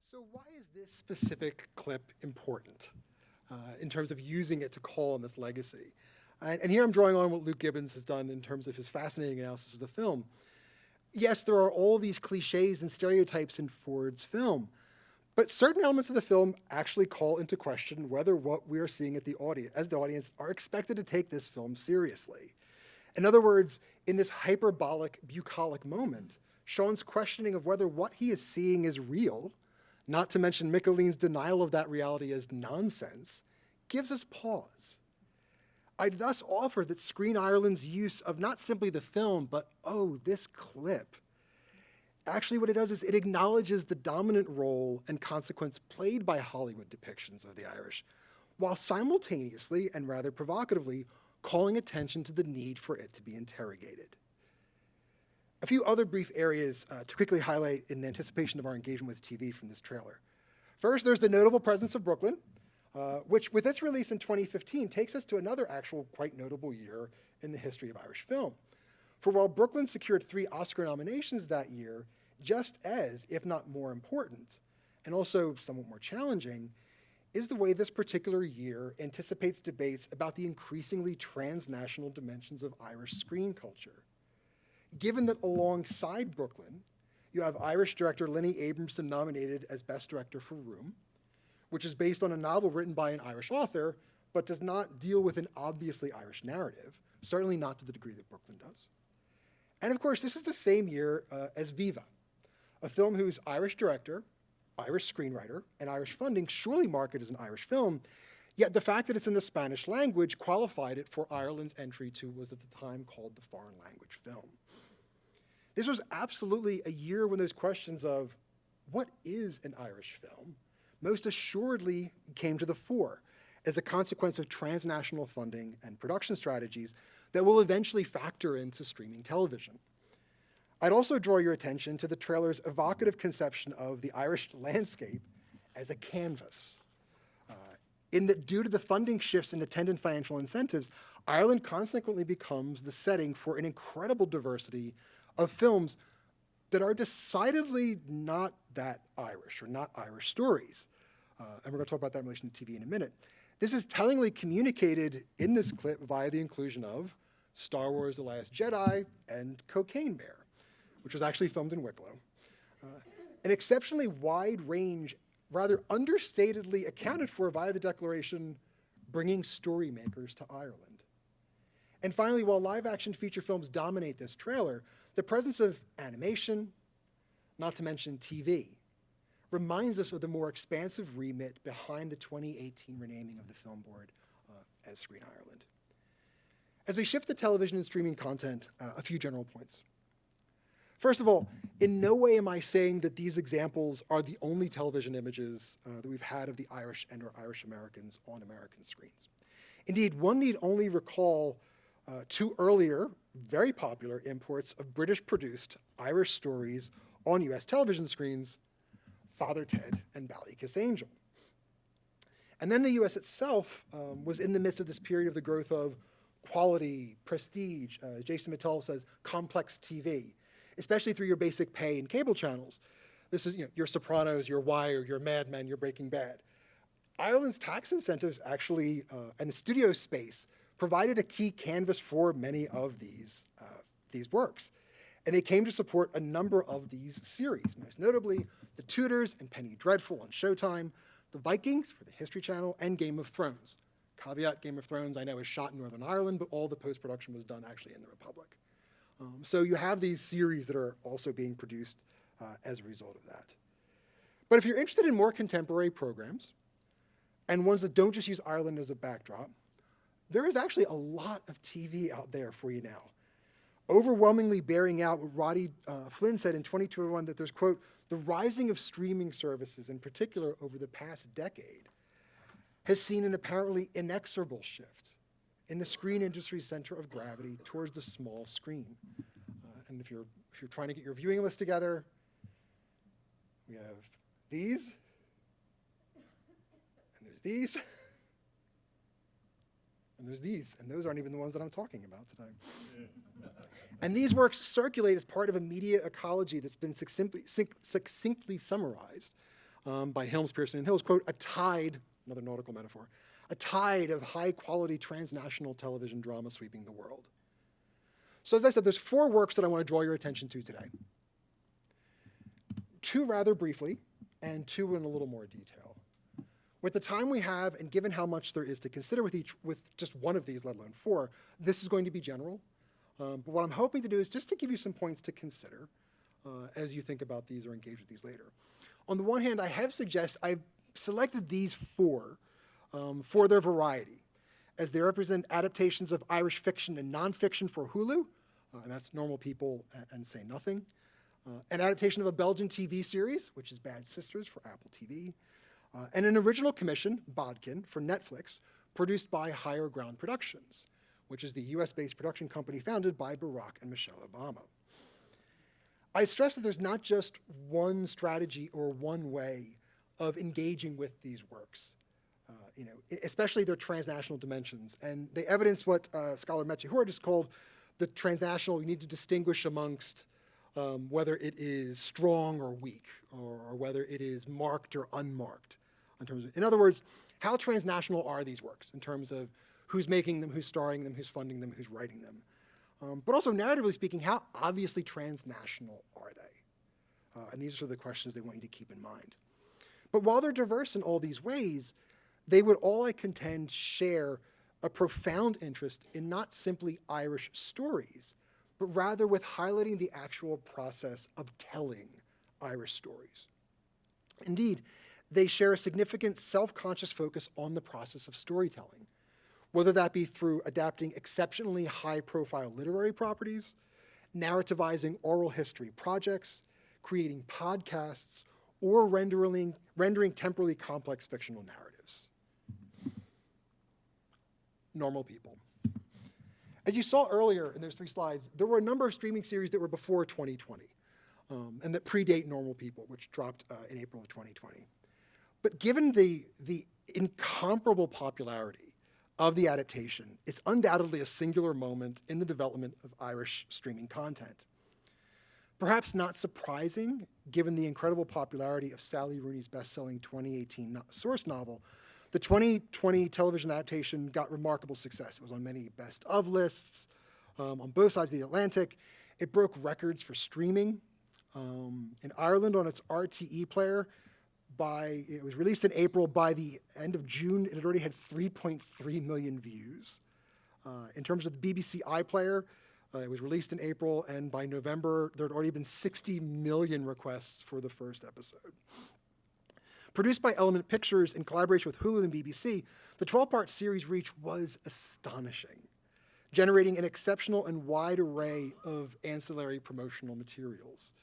So why is this specific clip important in terms of using it to call on this legacy? And here I'm drawing on what Luke Gibbons has done in terms of his fascinating analysis of the film. Yes, there are all these cliches and stereotypes in Ford's film, but certain elements of the film actually call into question whether what we are seeing at the audience are expected to take this film seriously. In other words, in this hyperbolic, bucolic moment, Sean's questioning of whether what he is seeing is real, not to mention Mickeline's denial of that reality as nonsense, gives us pause. I'd thus offer that Screen Ireland's use of not simply the film, but, oh, this clip, actually what it does is it acknowledges the dominant role and consequence played by Hollywood depictions of the Irish, while simultaneously and rather provocatively calling attention to the need for it to be interrogated. A few other brief areas to quickly highlight in anticipation of our engagement with TV from this trailer. First, there's the notable presence of Brooklyn, which with its release in 2015 takes us to another actual quite notable year in the history of Irish film. For while Brooklyn secured 3 Oscar nominations that year, just as, if not more important, and also somewhat more challenging, is the way this particular year anticipates debates about the increasingly transnational dimensions of Irish screen culture. Given that alongside Brooklyn, you have Irish director Linny Abramson nominated as Best Director for Room, which is based on a novel written by an Irish author, but does not deal with an obviously Irish narrative, certainly not to the degree that Brooklyn does. And of course, this is the same year as Viva, a film whose Irish director, Irish screenwriter, and Irish funding surely mark it as an Irish film, yet the fact that it's in the Spanish language qualified it for Ireland's entry to what was at the time called the foreign language film. This was absolutely a year when those questions of what is an Irish film most assuredly came to the fore as a consequence of transnational funding and production strategies that will eventually factor into streaming television. I'd also draw your attention to the trailer's evocative conception of the Irish landscape as a canvas. In that due to the funding shifts and attendant financial incentives, Ireland consequently becomes the setting for an incredible diversity of films that are decidedly not that Irish or not Irish stories. And we're going to talk about that in relation to TV in a minute. This is tellingly communicated in this clip via the inclusion of Star Wars: The Last Jedi and Cocaine Bear, which was actually filmed in Wicklow. An exceptionally wide range, rather understatedly accounted for via the declaration, bringing story makers to Ireland. And finally, while live-action feature films dominate this trailer, the presence of animation, not to mention TV, reminds us of the more expansive remit behind the 2018 renaming of the Film Board as Screen Ireland. As we shift to television and streaming content, a few general points. First of all, in no way am I saying that these examples are the only television images that we've had of the Irish and or Irish Americans on American screens. Indeed, one need only recall 2 earlier, very popular imports of British-produced Irish stories on US television screens, Father Ted and Ballykiss Angel. And then the US itself was in the midst of this period of the growth of quality, prestige, Jason Mattel says, complex TV, especially through your basic pay and cable channels. This is your Sopranos, your Wire, your Mad Men, your Breaking Bad. Ireland's tax incentives actually, and the studio space, provided a key canvas for many of these works. And they came to support a number of these series, most notably The Tudors and Penny Dreadful on Showtime, The Vikings for the History Channel, and Game of Thrones. Caveat, Game of Thrones, I know, is shot in Northern Ireland, but all the post-production was done actually in the Republic. So you have these series that are also being produced as a result of that. But if you're interested in more contemporary programs, and ones that don't just use Ireland as a backdrop, there is actually a lot of TV out there for you now. Overwhelmingly bearing out what Roddy Flynn said in 2021, that there's, quote, the rising of streaming services in particular over the past decade has seen an apparently inexorable shift in the screen industry's center of gravity towards the small screen. And if you're trying to get your viewing list together, we have these, and there's these, and there's these, and those aren't even the ones that I'm talking about today. And these works circulate as part of a media ecology that's been succinctly summarized by Helms, Pearson, and Hills, quote, a tide, another nautical metaphor, a tide of high-quality transnational television drama sweeping the world. So as I said, there's 4 works that I want to draw your attention to today. 2 rather briefly, and 2 in a little more detail. With the time we have, and given how much there is to consider with just one of these, let alone 4, this is going to be general. But what I'm hoping to do is just to give you some points to consider as you think about these or engage with these later. On the one hand, I've selected these 4 for their variety, as they represent adaptations of Irish fiction and nonfiction for Hulu, and that's Normal People and Say Nothing, an adaptation of a Belgian TV series, which is Bad Sisters for Apple TV, and an original commission, Bodkin, for Netflix, produced by Higher Ground Productions, which is the US-based production company founded by Barack and Michelle Obama. I stress that there's not just one strategy or one way of engaging with these works, especially their transnational dimensions. And they evidence what scholar Meche Hoort has called the transnational. You need to distinguish amongst whether it is strong or weak, or whether it is marked or unmarked. In other words, how transnational are these works in terms of who's making them, who's starring them, who's funding them, who's writing them? But also, narratively speaking, how obviously transnational are they? And these are sort of the questions they want you to keep in mind. But while they're diverse in all these ways, they would all, I contend, share a profound interest in not simply Irish stories, but rather with highlighting the actual process of telling Irish stories. Indeed, they share a significant self-conscious focus on the process of storytelling, whether that be through adapting exceptionally high-profile literary properties, narrativizing oral history projects, creating podcasts, or rendering temporally complex fictional narratives. Normal People. As you saw earlier in those 3 slides, there were a number of streaming series that were before 2020 and that predate Normal People, which dropped in April of 2020. But given the incomparable popularity of the adaptation, it's undoubtedly a singular moment in the development of Irish streaming content. Perhaps not surprising, given the incredible popularity of Sally Rooney's best-selling 2018 Source novel, the 2020 television adaptation got remarkable success. It was on many best-of lists on both sides of the Atlantic. It broke records for streaming. In Ireland, on its RTE player, it was released in April. By the end of June, it had already had 3.3 million views. In terms of the BBC iPlayer, it was released in April, and by November, there had already been 60 million requests for the first episode. Produced by Element Pictures in collaboration with Hulu and BBC, the 12-part series reach was astonishing, generating an exceptional and wide array of ancillary promotional materials.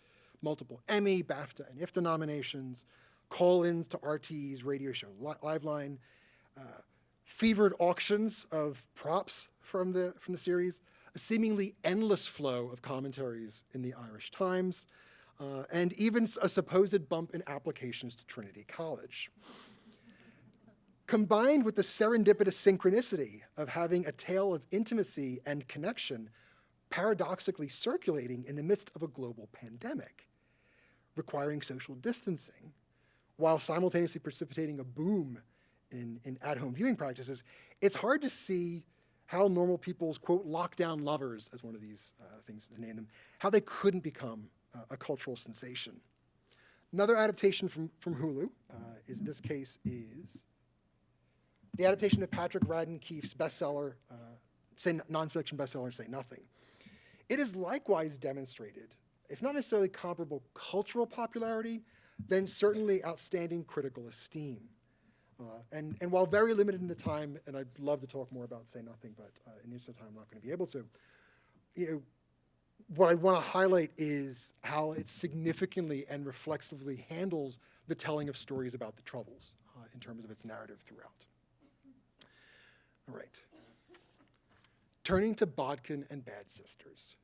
Multiple Emmy, BAFTA, and IFTA nominations, call-ins to RT's radio show Liveline, fevered auctions of props from the series, a seemingly endless flow of commentaries in the Irish Times, and even a supposed bump in applications to Trinity College. Combined with the serendipitous synchronicity of having a tale of intimacy and connection paradoxically circulating in the midst of a global pandemic, requiring social distancing, while simultaneously precipitating a boom in at-home viewing practices, it's hard to see how Normal People's, quote, lockdown lovers, as one of these things to name them, how they couldn't become a cultural sensation. Another adaptation from Hulu is the adaptation of Patrick Radden Keefe's bestseller, nonfiction bestseller, Say Nothing. It is likewise demonstrated, if not necessarily comparable cultural popularity, then certainly outstanding critical esteem. And while very limited in the time, and I'd love to talk more about Say Nothing, but in the interest of time, I'm not going to be able to. What I want to highlight is how it significantly and reflexively handles the telling of stories about the Troubles in terms of its narrative throughout. All right. Turning to Bodkin and Bad Sisters.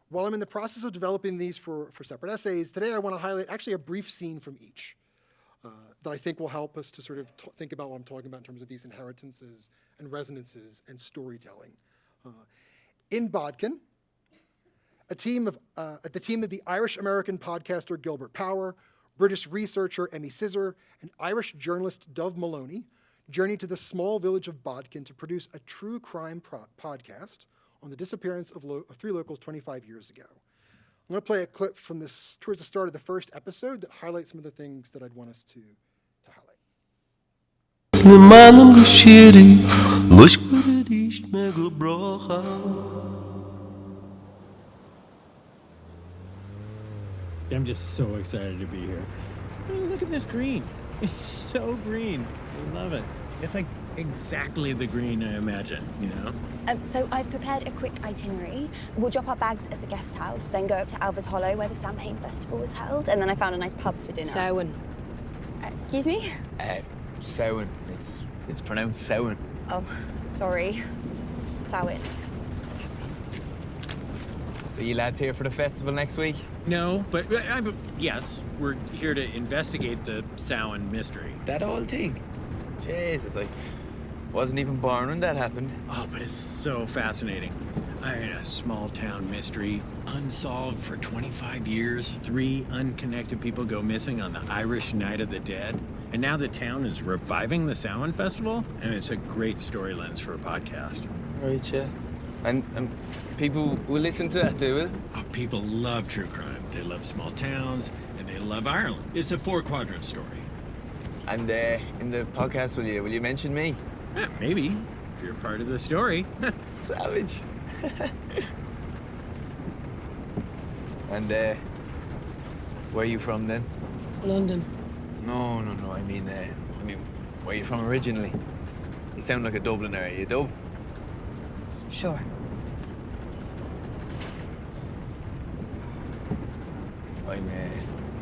While I'm in the process of developing these for separate essays, today I want to highlight actually a brief scene from each that I think will help us to sort of think about what I'm talking about in terms of these inheritances and resonances and storytelling. In Bodkin, the team of the Irish-American podcaster Gilbert Power, British researcher Emmy Scissor, and Irish journalist Dove Maloney journeyed to the small village of Bodkin to produce a true crime podcast on the disappearance of 3 locals 25 years ago. I'm going to play a clip from this towards the start of the first episode that highlights some of the things that I'd want us to highlight. I'm just so excited to be here. Look at this green. It's so green. I love it. It's like exactly the green I imagine, you know? So I've prepared a quick itinerary. We'll drop our bags at the guest house, then go up to Alva's Hollow where the Samhain Festival was held, and then I found a nice pub for dinner. Samhain. Excuse me? Samhain. It's pronounced Samhain. Oh, sorry. Samhain. So you lads here for the festival next week? No, but yes, we're here to investigate the Samhain mystery. That whole thing? Jesus, I wasn't even born when that happened. Oh, but it's so fascinating. I mean, a small town mystery, unsolved for 25 years. 3 unconnected people go missing on the Irish Night of the Dead. And now the town is reviving the Samhain Festival, and it's a great story lens for a podcast. Right, yeah. And people will listen to that, do it? Oh, people love true crime. They love small towns, and they love Ireland. It's a 4-quadrant story. And in the podcast, will you mention me? Yeah, maybe, if you're part of the story. Savage. And where are you from then? London. No. I mean, where are you from originally? You sound like a Dubliner. Are you Dub? Sure.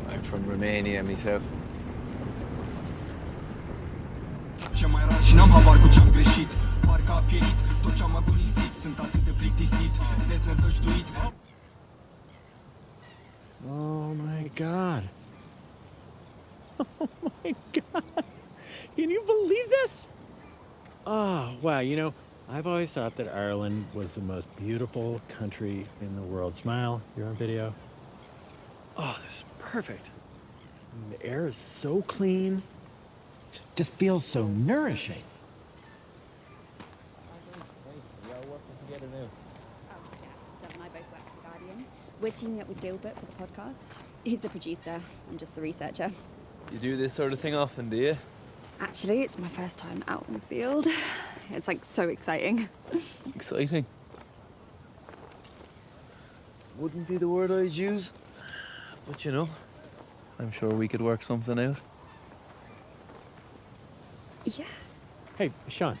I'm from Romania myself. Ce mai rar și n-am habar cu ce-am greșit. Parcă a pierit tot ce-am agonisit. Sunt atât de plictisit, deznădăjduit. Oh my God. Oh my God. Can you believe this? Oh, wow. You know, I've always thought that Ireland was the most beautiful country in the world. Smile, you're on video. Oh, this is perfect. I mean, the air is so clean. It just feels so nourishing. You're working together now. Oh, yeah. Deb and I both work for The Guardian. We're teaming up with Gilbert for the podcast. He's the producer. I'm just the researcher. You do this sort of thing often, do you? Actually, it's my first time out in the field. It's like so exciting. Exciting. Wouldn't be the word I'd use. But you know, I'm sure we could work something out. Yeah. Hey, Sean,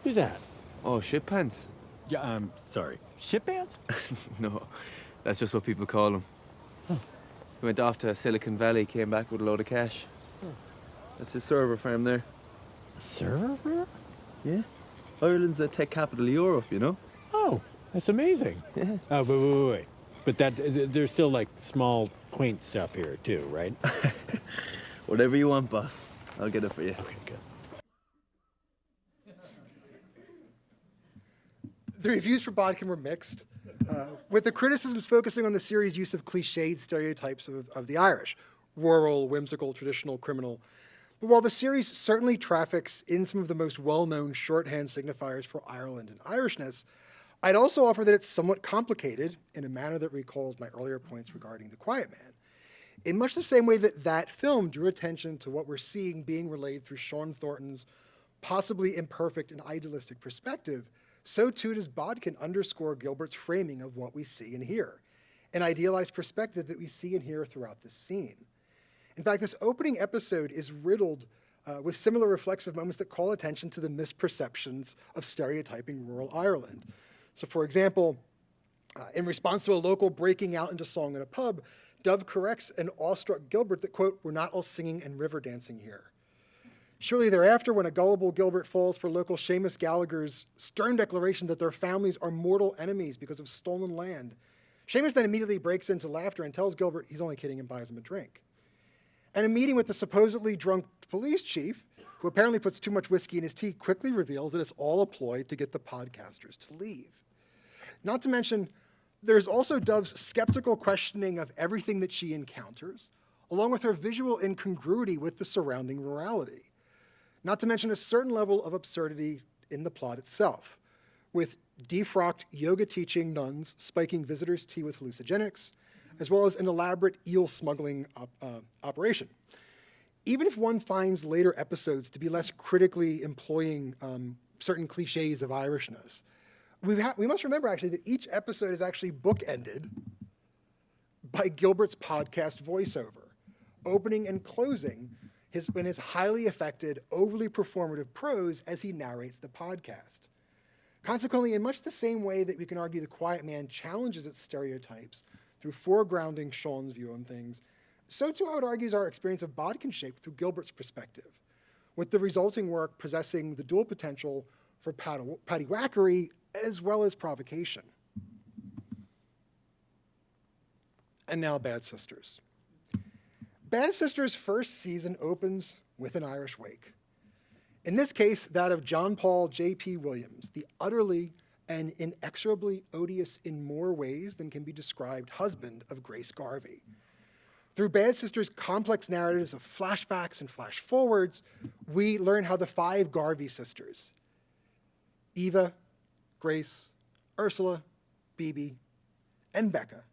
who's that? Oh, shit pants? Yeah, I'm sorry. Shit pants? No, that's just what people call them. Huh. He went off to Silicon Valley, came back with a load of cash. That's his server farm there. A server farm? Yeah. Ireland's the tech capital of Europe, you know? Oh, that's amazing. Yeah. Oh, wait. But there's still like small, quaint stuff here too, right? Whatever you want, boss. I'll get it for you. Okay, good. The reviews for Bodkin were mixed, with the criticisms focusing on the series' use of cliched stereotypes of the Irish, rural, whimsical, traditional, criminal. But while the series certainly traffics in some of the most well-known shorthand signifiers for Ireland and Irishness, I'd also offer that it's somewhat complicated in a manner that recalls my earlier points regarding The Quiet Man. In much the same way that film drew attention to what we're seeing being relayed through Sean Thornton's possibly imperfect and idealistic perspective, so too does Bodkin underscore Gilbert's framing of what we see and hear, an idealized perspective that we see and hear throughout this scene. In fact, this opening episode is riddled with similar reflexive moments that call attention to the misperceptions of stereotyping rural Ireland. So for example, in response to a local breaking out into song in a pub, Dove corrects an awestruck Gilbert that, quote, "we're not all singing and river dancing here." Shortly thereafter, when a gullible Gilbert falls for local Seamus Gallagher's stern declaration that their families are mortal enemies because of stolen land, Seamus then immediately breaks into laughter and tells Gilbert he's only kidding and buys him a drink. And a meeting with the supposedly drunk police chief, who apparently puts too much whiskey in his tea, quickly reveals that it's all a ploy to get the podcasters to leave. Not to mention, there's also Dove's skeptical questioning of everything that she encounters, along with her visual incongruity with the surrounding rurality. Not to mention a certain level of absurdity in the plot itself, with defrocked yoga-teaching nuns spiking visitors' tea with hallucinogenics, as well as an elaborate eel smuggling operation. Even if one finds later episodes to be less critically employing certain cliches of Irishness, we must remember actually that each episode is actually bookended by Gilbert's podcast voiceover, opening and closing in his highly affected, overly performative prose as he narrates the podcast. Consequently, in much the same way that we can argue The Quiet Man challenges its stereotypes through foregrounding Sean's view on things, so too I would argue is our experience of Bodkin shaped through Gilbert's perspective, with the resulting work possessing the dual potential for paddywhackery as well as provocation. And now Bad Sisters. Bad Sisters' first season opens with an Irish wake. In this case, that of John Paul J.P. Williams, the utterly and inexorably odious in more ways than can be described husband of Grace Garvey. Through Bad Sisters' complex narratives of flashbacks and flash forwards, we learn how the 5 Garvey sisters, Eva, Grace, Ursula, Bibi, and Becca,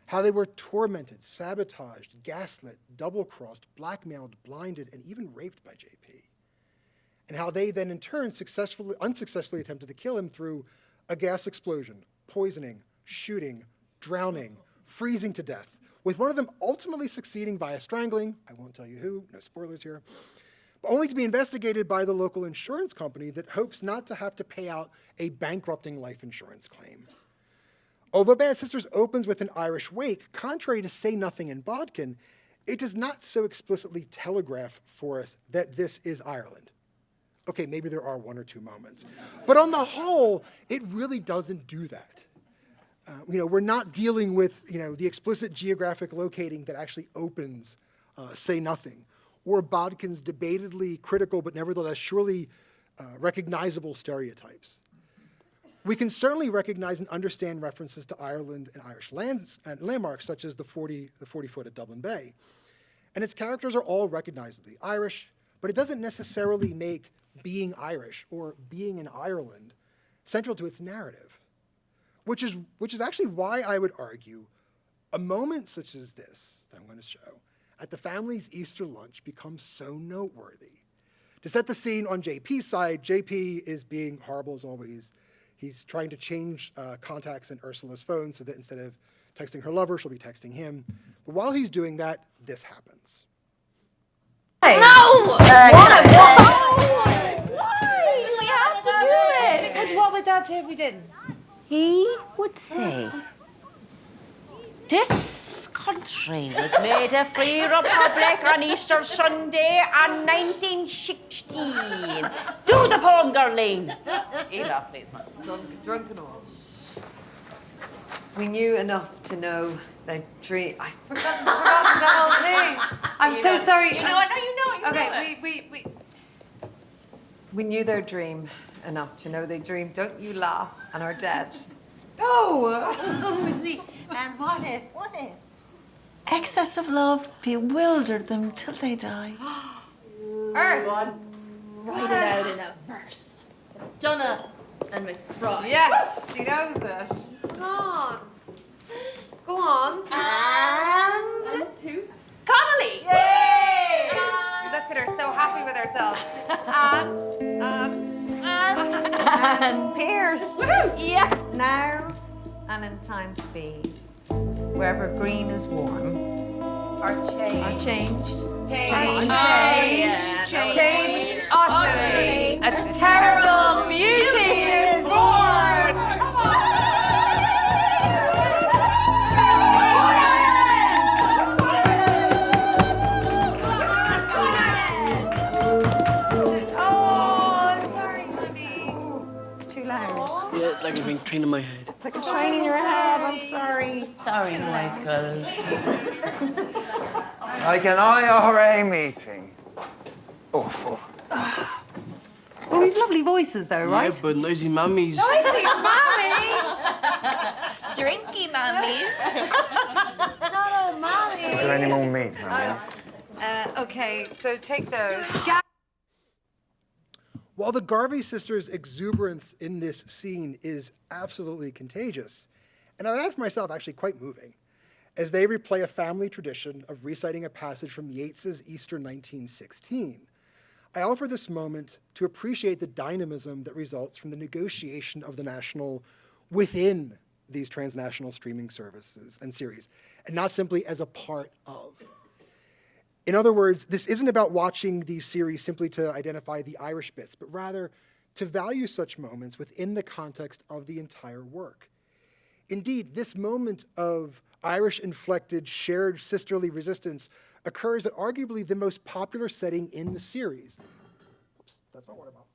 how they were tormented, sabotaged, gaslit, double-crossed, blackmailed, blinded, and even raped by JP. And how they then in turn unsuccessfully attempted to kill him through a gas explosion, poisoning, shooting, drowning, freezing to death, with one of them ultimately succeeding via strangling, I won't tell you who, no spoilers here, but only to be investigated by the local insurance company that hopes not to have to pay out a bankrupting life insurance claim. Although Bad Sisters opens with an Irish wake, contrary to Say Nothing and Bodkin, it does not so explicitly telegraph for us that this is Ireland. Okay, maybe there are 1 or 2 moments. But on the whole, it really doesn't do that. We're not dealing with, the explicit geographic locating that actually opens Say Nothing, or Bodkin's debatedly critical but nevertheless surely recognizable stereotypes. We can certainly recognize and understand references to Ireland and Irish landmarks such as the 40-foot at Dublin Bay. And its characters are all recognizably Irish, but it doesn't necessarily make being Irish or being in Ireland central to its narrative, which is actually why I would argue a moment such as this that I'm going to show at the family's Easter lunch becomes so noteworthy. To set the scene on JP's side, JP is being horrible as always. He's trying to change contacts in Ursula's phone so that instead of texting her lover, she'll be texting him. But while he's doing that, this happens. No! Why? We have to do it! Because what would Dad say if we didn't? He would say, this country was made a free republic on Easter Sunday in 1916. Do the poem, Gerline. Eva, please, man. Drunk and all. We knew enough to know that dream. I've forgotten the whole thing. I'm so sorry. You know it. No, you know it. Okay, we knew their dream enough to know they dreamed. Don't you laugh and are dead. No. And what if? Excess of love bewildered them till they die. Earth. Write it out in a verse. Donna and McBride. Yes, she knows it. Go on. Go on. And two. Connolly. Yay! Look at her, so happy with herself. And Pierce. Yes. Now and in time to be, wherever green is warm. Or changed. Changed. Utterly. A terrible beauty is born. like I've been training my head. It's like a train in your head. I'm sorry. Sorry, Michael. Like an IRA meeting. Awful. Well, we've lovely voices, though, right? Yeah, but noisy mummies. Noisy mummies! Drinky mummies. Not all mummies. Is there any more meat, honey? Okay, so take those. While the Garvey sisters' exuberance in this scene is absolutely contagious, and I add for myself actually quite moving, as they replay a family tradition of reciting a passage from Yeats's Easter 1916, I offer this moment to appreciate the dynamism that results from the negotiation of the national within these transnational streaming services and series, and not simply as a part of. In other words, this isn't about watching these series simply to identify the Irish bits, but rather to value such moments within the context of the entire work. Indeed, this moment of Irish-inflected shared sisterly resistance occurs at arguably the most popular setting in the series. Oops, that's my water bottle.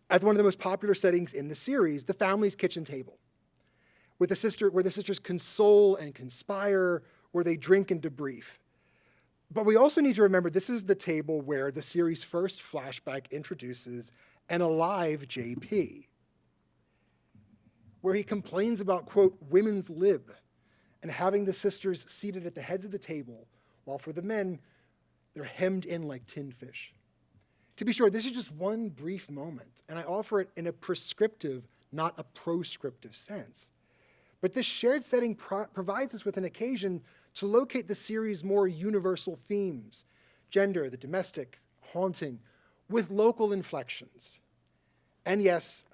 At one of the most popular settings in the series, the family's kitchen table, where the sisters console and conspire, where they drink and debrief. But we also need to remember this is the table where the series' first flashback introduces an alive JP, where he complains about, quote, women's lib, and having the sisters seated at the heads of the table, while for the men, they're hemmed in like tin fish. To be sure, this is just one brief moment, and I offer it in a prescriptive, not a proscriptive sense. But this shared setting provides us with an occasion to locate the series' more universal themes, gender, the domestic, haunting, with local inflections. And yes,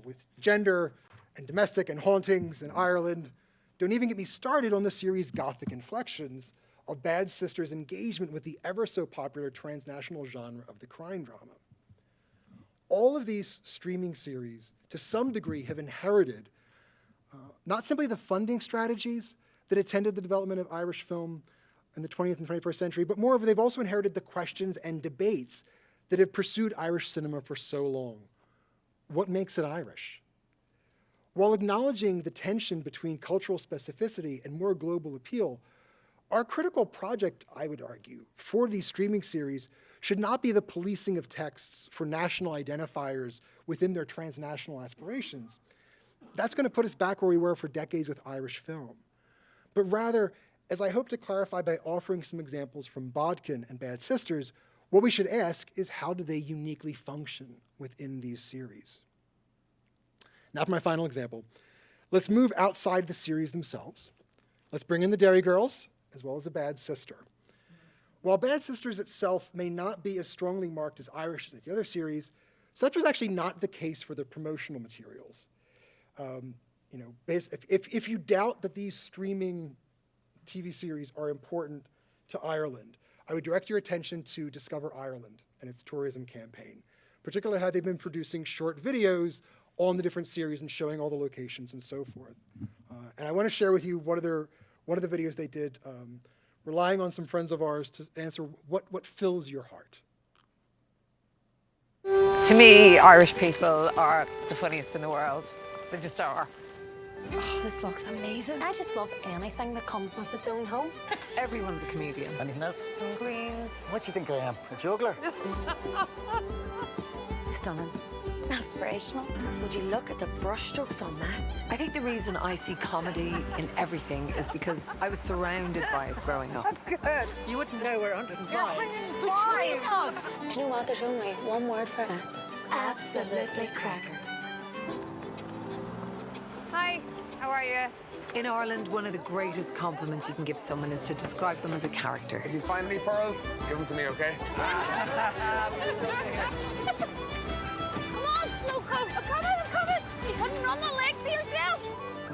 with gender and domestic and hauntings in Ireland, don't even get me started on the series' Gothic inflections of Bad Sisters' engagement with the ever so popular transnational genre of the crime drama. All of these streaming series, to some degree, have inherited not simply the funding strategies that attended the development of Irish film in the 20th and 21st century, but moreover, they've also inherited the questions and debates that have pursued Irish cinema for so long. What makes it Irish? While acknowledging the tension between cultural specificity and more global appeal, our critical project, I would argue, for these streaming series should not be the policing of texts for national identifiers within their transnational aspirations. That's going to put us back where we were for decades with Irish film. But rather, as I hope to clarify by offering some examples from Bodkin and Bad Sisters, what we should ask is how do they uniquely function within these series? Now for my final example. Let's move outside the series themselves. Let's bring in the Dairy Girls, as well as a Bad Sister. While Bad Sisters itself may not be as strongly marked as Irish as the other series, such was actually not the case for the promotional materials. If you doubt that these streaming TV series are important to Ireland, I would direct your attention to Discover Ireland and its tourism campaign, particularly how they've been producing short videos on the different series and showing all the locations and so forth. And I want to share with you one of the videos they did, relying on some friends of ours to answer what fills your heart. To me, Irish people are the funniest in the world. They just are. Oh, this looks amazing. I just love anything that comes with its own home. Everyone's a comedian. Anything else? Some queens. What do you think I am? A juggler? Stunning. Aspirational. Would you look at the brushstrokes on that? I think the reason I see comedy in everything is because I was surrounded by it growing up. That's good. You wouldn't know we're 105. Between us. Do you know what? There's only one word for that. Absolutely cracker. Hi, how are you? In Ireland, one of the greatest compliments you can give someone is to describe them as a character. If you find any pearls, give them to me, okay? I'm coming. You couldn't run the leg for yourself.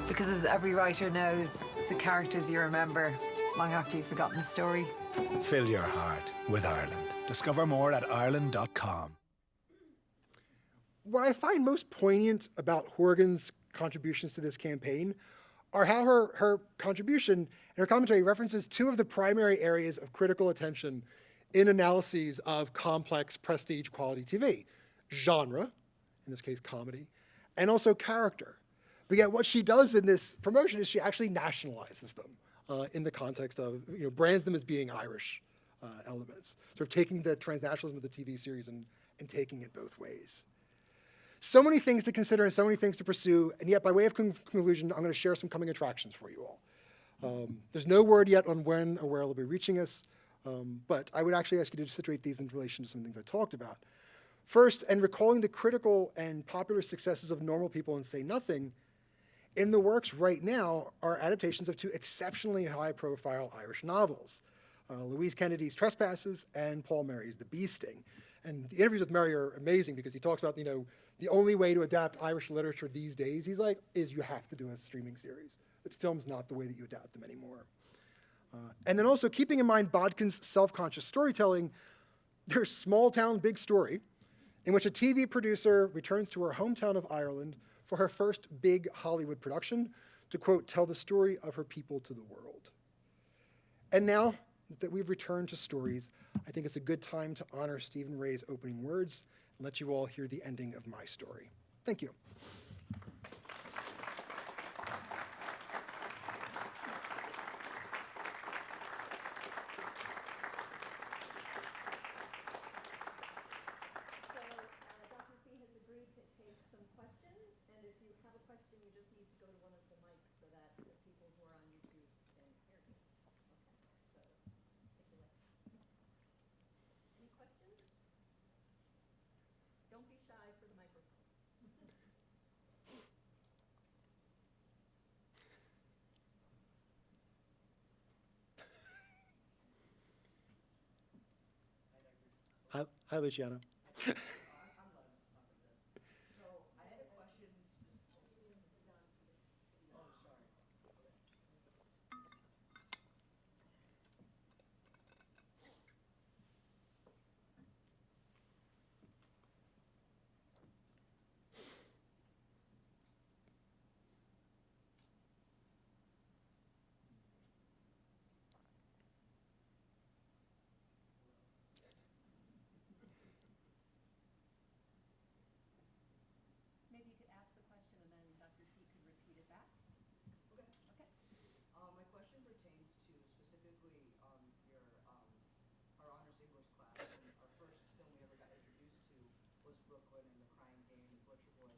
Because as every writer knows, it's the characters you remember long after you've forgotten the story. Fill your heart with Ireland. Discover more at Ireland.com. What I find most poignant about Horgan's contributions to this campaign are how her contribution and her commentary references two of the primary areas of critical attention in analyses of complex prestige quality TV, genre, in this case comedy, and also character. But yet what she does in this promotion is she actually nationalizes them in the context of, brands them as being Irish elements, sort of taking the transnationalism of the TV series and taking it both ways. So many things to consider and so many things to pursue, and yet by way of conclusion, I'm going to share some coming attractions for you all. There's no word yet on when or where they'll be reaching us, but I would actually ask you to situate these in relation to some things I talked about. First, and recalling the critical and popular successes of Normal People and Say Nothing, in the works right now are adaptations of two exceptionally high-profile Irish novels, Louise Kennedy's Trespasses and Paul Mary's The Bee Sting. And the interviews with Mary are amazing because he talks about, the only way to adapt Irish literature these days, he's like, is you have to do a streaming series. That film's not the way that you adapt them anymore. And then also keeping in mind Bodkin's self-conscious storytelling, there's Small Town, Big Story, in which a TV producer returns to her hometown of Ireland for her first big Hollywood production to, quote, tell the story of her people to the world. And now that we've returned to stories, I think it's a good time to honor Stephen Ray's opening words and let you all hear the ending of my story. Thank you. Don't be shy for the microphone. Hi, Luciano. Maybe you could ask the question and then Dr. T could repeat it back. Okay. Okay. My question pertains to specifically your our honors English class. And our first film we ever got introduced to was Brooklyn and The Crying Game and Butcher Boy.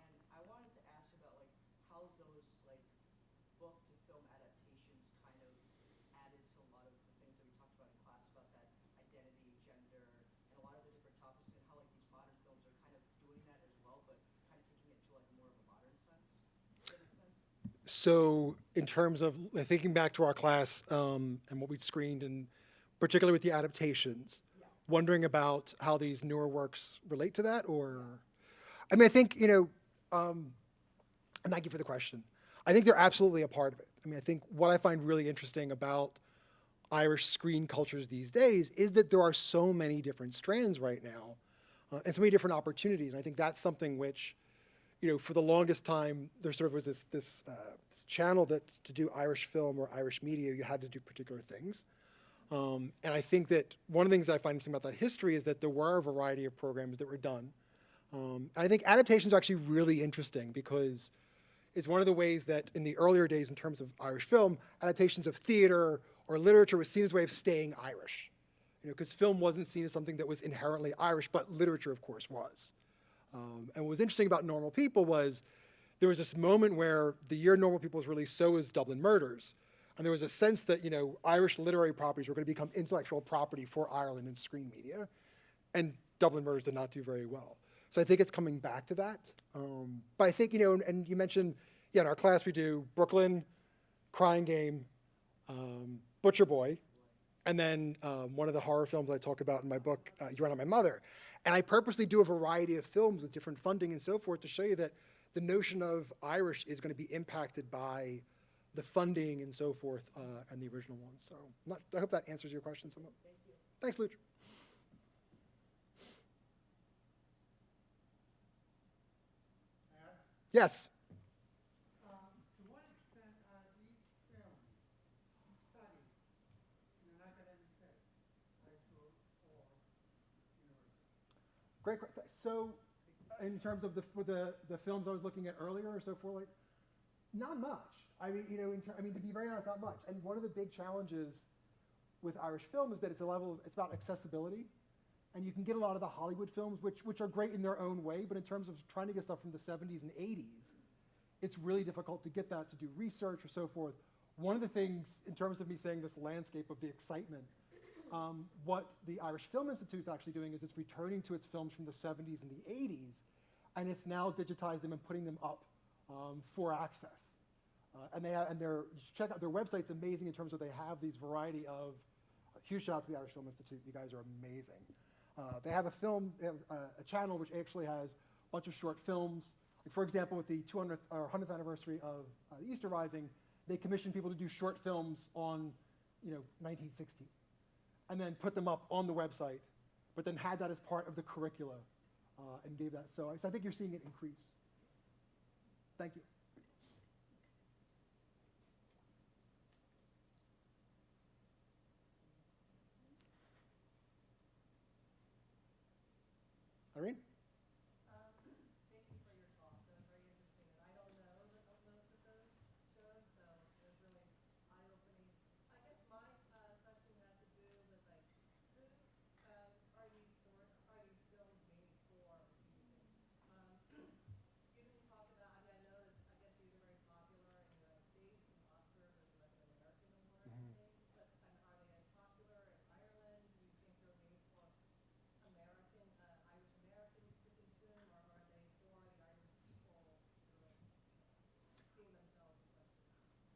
And I wanted to ask about how those book to film adaptations kind of added to a lot of the things that we talked about in class about that identity, gender, and a lot of the different topics, and how these modern films are kind of doing that as well, but kind of taking it to more of a modern sense. Does that make sense? So in terms of thinking back to our class and what we'd screened, and particularly with the adaptations, wondering about how these newer works relate to that, or, I mean, I think, and thank you for the question. I think they're absolutely a part of it. I mean, I think what I find really interesting about Irish screen cultures these days is that there are so many different strands right now and so many different opportunities. And I think that's something which, for the longest time, there sort of was this channel that to do Irish film or Irish media, you had to do particular things. And I think that one of the things I find interesting about that history is that there were a variety of programs that were done. And I think adaptations are actually really interesting because it's one of the ways that in the earlier days in terms of Irish film, adaptations of theater or literature was seen as a way of staying Irish. Because film wasn't seen as something that was inherently Irish, but literature, of course, was. And what was interesting about Normal People was there was this moment where the year Normal People was released, so was Dublin Murders. And there was a sense that, Irish literary properties were going to become intellectual property for Ireland in screen media. And Dublin Murders did not do very well. So I think it's coming back to that. But I think, and you mentioned, in our class we do Brooklyn, Crying Game, Butcher Boy, and then one of the horror films I talk about in my book, You Ran on My Mother. And I purposely do a variety of films with different funding and so forth to show you that the notion of Irish is going to be impacted by the funding and so forth and the original ones. So I hope that answers your question somewhat. Thank you. Thanks, Luch. Yes. To what extent are these films studied in an academic setting, high school or university? Great. So, in terms of the films I was looking at earlier or so forth, like, not much. I mean, you know, to be very honest, not much. And one of the big challenges with Irish film is that it's about accessibility. And you can get a lot of the Hollywood films, which are great in their own way, but in terms of trying to get stuff from the 70s and 80s, it's really difficult to get that, to do research or so forth. One of the things, in terms of me saying this landscape of the excitement, what the Irish Film Institute is actually doing is it's returning to its films from the 70s and the 80s, and it's now digitized them and putting them up for access. And you should check out their website's amazing in terms of they have these variety of, huge shout out to the Irish Film Institute, you guys are amazing. They have a channel which actually has a bunch of short films. Like for example, with the 200th or 100th anniversary of the Easter Rising, they commissioned people to do short films on, 1916, and then put them up on the website, but then had that as part of the curricula, and gave that. So I think you're seeing it increase. Thank you. Irene? Thank you for your talk. That was very interesting. And I don't know most of those shows, so it was really eye-opening. I guess my question has to do with like, who are these films made for? You didn't talk about. I mean, I know that I guess these are very popular in the United States, and Oscars is like an American award, I think. But are they as popular in Ireland? Do you think they're made for American, Irish Americans to consume, or are they for the Irish people who are seeing themselves as like?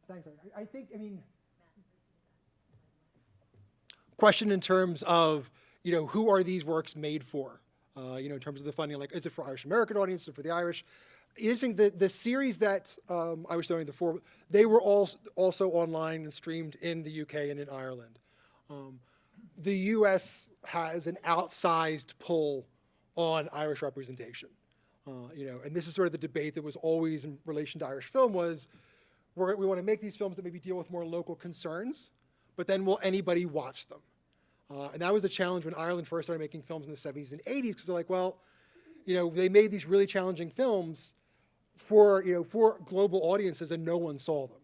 Thanks. I think, question in terms of, who are these works made for? In terms of the funding, like, is it for Irish American audience or for the Irish? Interesting, the series that I was showing before, they were also online and streamed in the UK and in Ireland. The US has an outsized pull on Irish representation. And this is sort of the debate that was always in relation to Irish film was, we want to make these films that maybe deal with more local concerns, but then will anybody watch them? And that was a challenge when Ireland first started making films in the 70s and 80s, because they're like, well, they made these really challenging films for global audiences and no one saw them.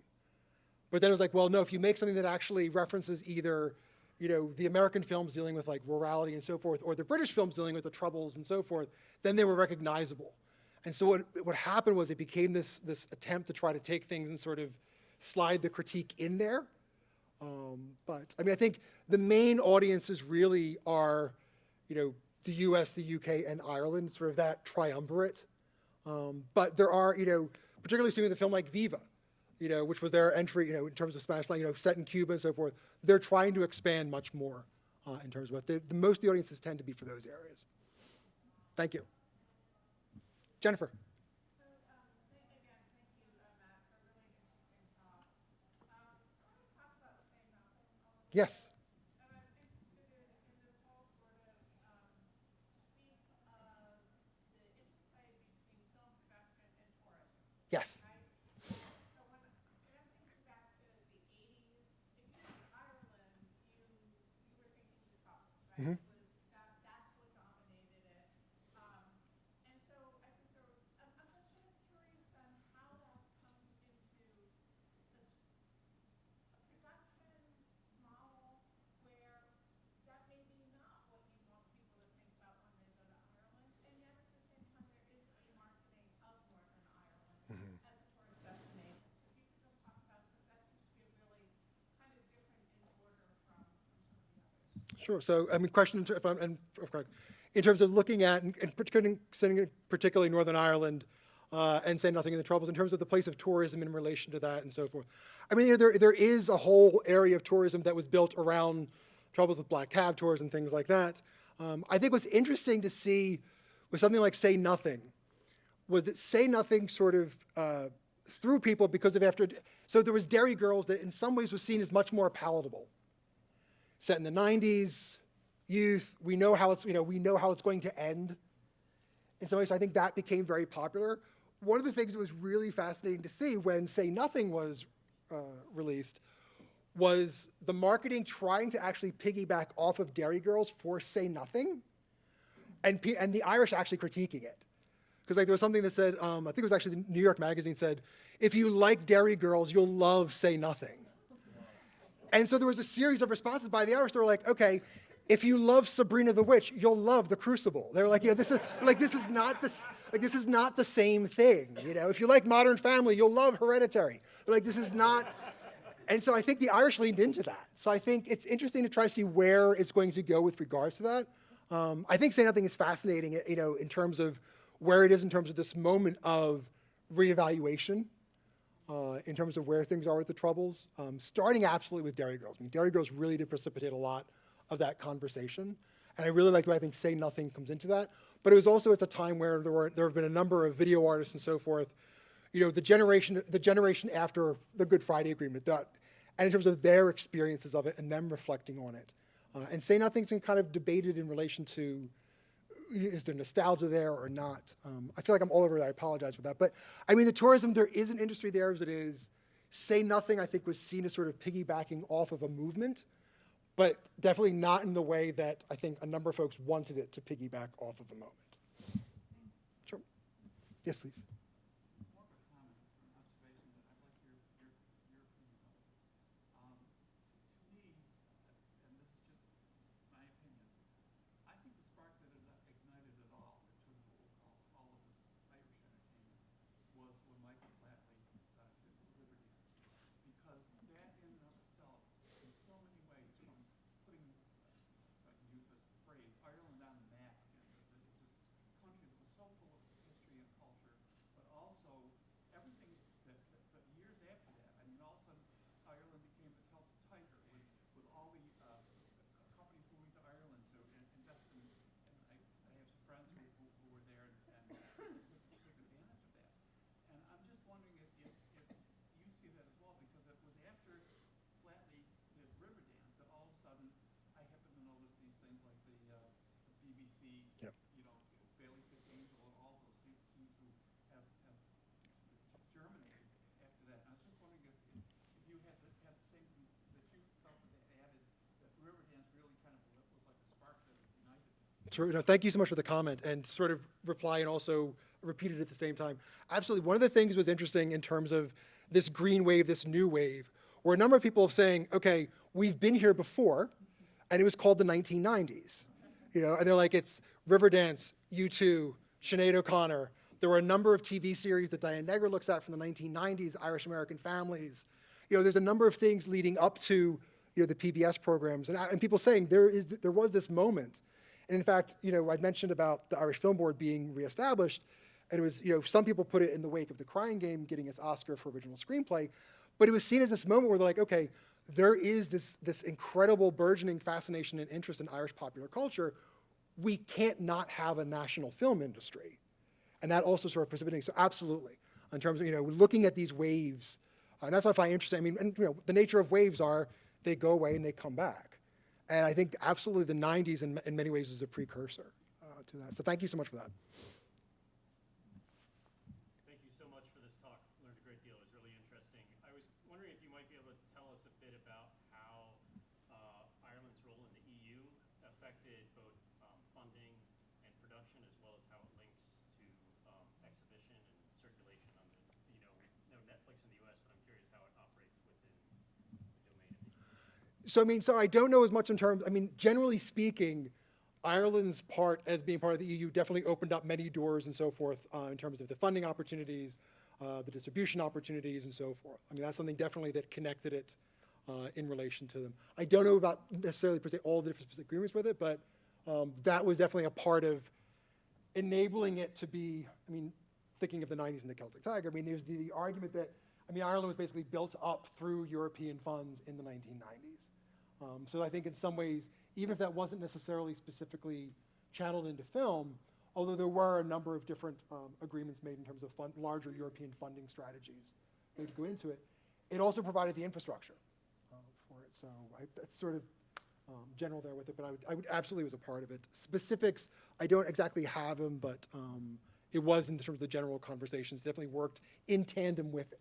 But then it was like, well, no, if you make something that actually references either the American films dealing with like rurality and so forth, or the British films dealing with the Troubles and so forth, then they were recognizable. And so what happened was it became this attempt to try to take things and sort of slide the critique in there. But I think the main audiences really are, the US, the UK, and Ireland, sort of that triumvirate. But there are, particularly seeing the film like Viva, which was their entry, in terms of Spanish language, set in Cuba and so forth. They're trying to expand much more in terms of what most of the audiences tend to be for those areas. Thank you. Jennifer. Yes. Yes. Mm-hmm. That's what dominated it. And so I think I'm just sort of curious then how that comes into this production model where that may be not what you want people to think about when they go to Ireland, and yet at the same time there is a marketing of Northern Ireland as a tourist destination. So if you could just talk about that seems to be a really kind of different in order from some of the others. Sure. So, question in terms of looking at, and particularly Northern Ireland, and Say Nothing in the Troubles, in terms of the place of tourism in relation to that and so forth. There is a whole area of tourism that was built around troubles with black cab tours and things like that. I think what's interesting to see with something like Say Nothing was that Say Nothing sort of threw people because of so there was Derry Girls that in some ways was seen as much more palatable. Set in the 90s, youth, we know how it's going to end. In some ways, I think that became very popular. One of the things that was really fascinating to see when Say Nothing was released was the marketing trying to actually piggyback off of Derry Girls for Say Nothing, and the Irish actually critiquing it. Because like there was something that said, I think it was actually the New York Magazine said, if you like Derry Girls, you'll love Say Nothing. And so there was a series of responses by the Irish. They were like, okay, if you love Sabrina the Witch, you'll love The Crucible. They were like, this is not the same thing. If you like Modern Family, you'll love Hereditary. They're like, this is not. And so I think the Irish leaned into that. So I think it's interesting to try to see where it's going to go with regards to that. I think Say Nothing is fascinating, in terms of where it is in terms of this moment of reevaluation, in terms of where things are with the Troubles, starting absolutely with Derry Girls. I mean, Derry Girls really did precipitate a lot of that conversation. And I really like the way I think Say Nothing comes into that. But it was also at a time where there have been a number of video artists and so forth, the generation after the Good Friday Agreement, and in terms of their experiences of it and them reflecting on it. And Say Nothing's been kind of debated in relation to, is there nostalgia there or not? I feel like I'm all over that, I apologize for that. But I mean, the tourism, there is an industry there as it is. Say Nothing, I think, was seen as sort of piggybacking off of a movement, but definitely not in the way that I think a number of folks wanted it to piggyback off of a moment. Sure. Yes, please. True. No, thank you so much for the comment and sort of reply and also repeat it at the same time. Absolutely. One of the things was interesting in terms of this green wave, this new wave, where a number of people are saying, okay, we've been here before, and it was called the 1990s. And they're like, it's Riverdance, U2, Sinead O'Connor. There were a number of TV series that Diane Negro looks at from the 1990s, Irish American Families. There's a number of things leading up to the PBS programs, and people saying there was this moment. And in fact, I'd mentioned about the Irish Film Board being reestablished, and it was, some people put it in the wake of The Crying Game getting its Oscar for original screenplay, but it was seen as this moment where they're like, okay, there is this incredible burgeoning fascination and interest in Irish popular culture. We can't not have a national film industry. And that also sort of precipitating, so absolutely, in terms of, looking at these waves, and that's what I find interesting. I mean, and, the nature of waves are they go away and they come back. And I think absolutely the 90s in many ways is a precursor to that. So thank you so much for that. Thank you so much for this talk. Learned a great deal. It was really interesting. I was wondering if you might be able to tell us a bit about how Ireland's role in the EU affected both funding and production, as well as how it links to exhibition and circulation on the, no Netflix in the US, but I'm curious how it operates within the domain of the EU. So I don't know as much in terms, generally speaking, Ireland's part as being part of the EU definitely opened up many doors and so forth in terms of the funding opportunities, the distribution opportunities and so forth. That's something definitely that connected it in relation to them. I don't know about necessarily per se all the different specific agreements with it, but that was definitely a part of enabling it to be, thinking of the 90s and the Celtic Tiger, there's the argument that, Ireland was basically built up through European funds in the 1990s. So I think in some ways, even if that wasn't necessarily specifically channeled into film, although there were a number of different agreements made in terms of larger European funding strategies that would go into it, it also provided the infrastructure for it. So that's sort of general there with it, but I would absolutely was a part of it. Specifics, I don't exactly have them, but it was in terms of the general conversations, definitely worked in tandem with it.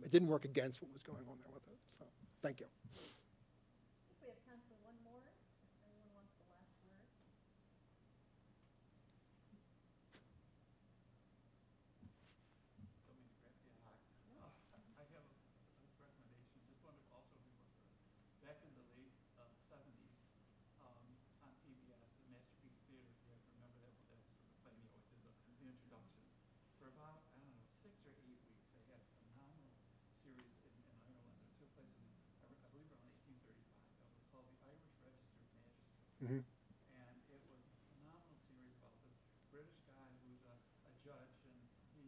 It didn't work against what was going on there with it. So thank you. We have time for one more, if anyone wants the last word. Mhm. And it was a phenomenal series about this British guy who's a judge, and he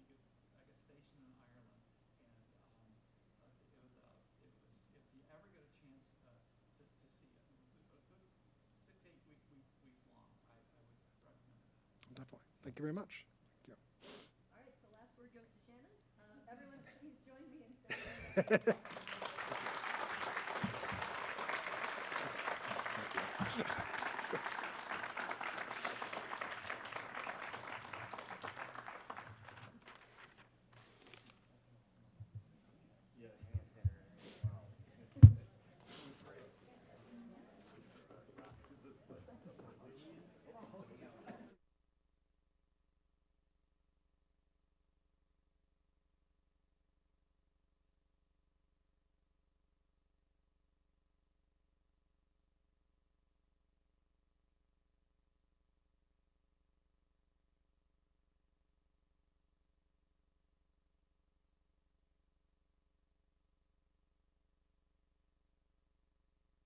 gets, I guess, stationed in Ireland. And if you ever get a chance to see it, it was a good 6-8 weeks long. I would recommend it. Definitely. Thank you very much. Thank you. All right, so last word goes to Shannon. Everyone, please join me in thanking Thank you.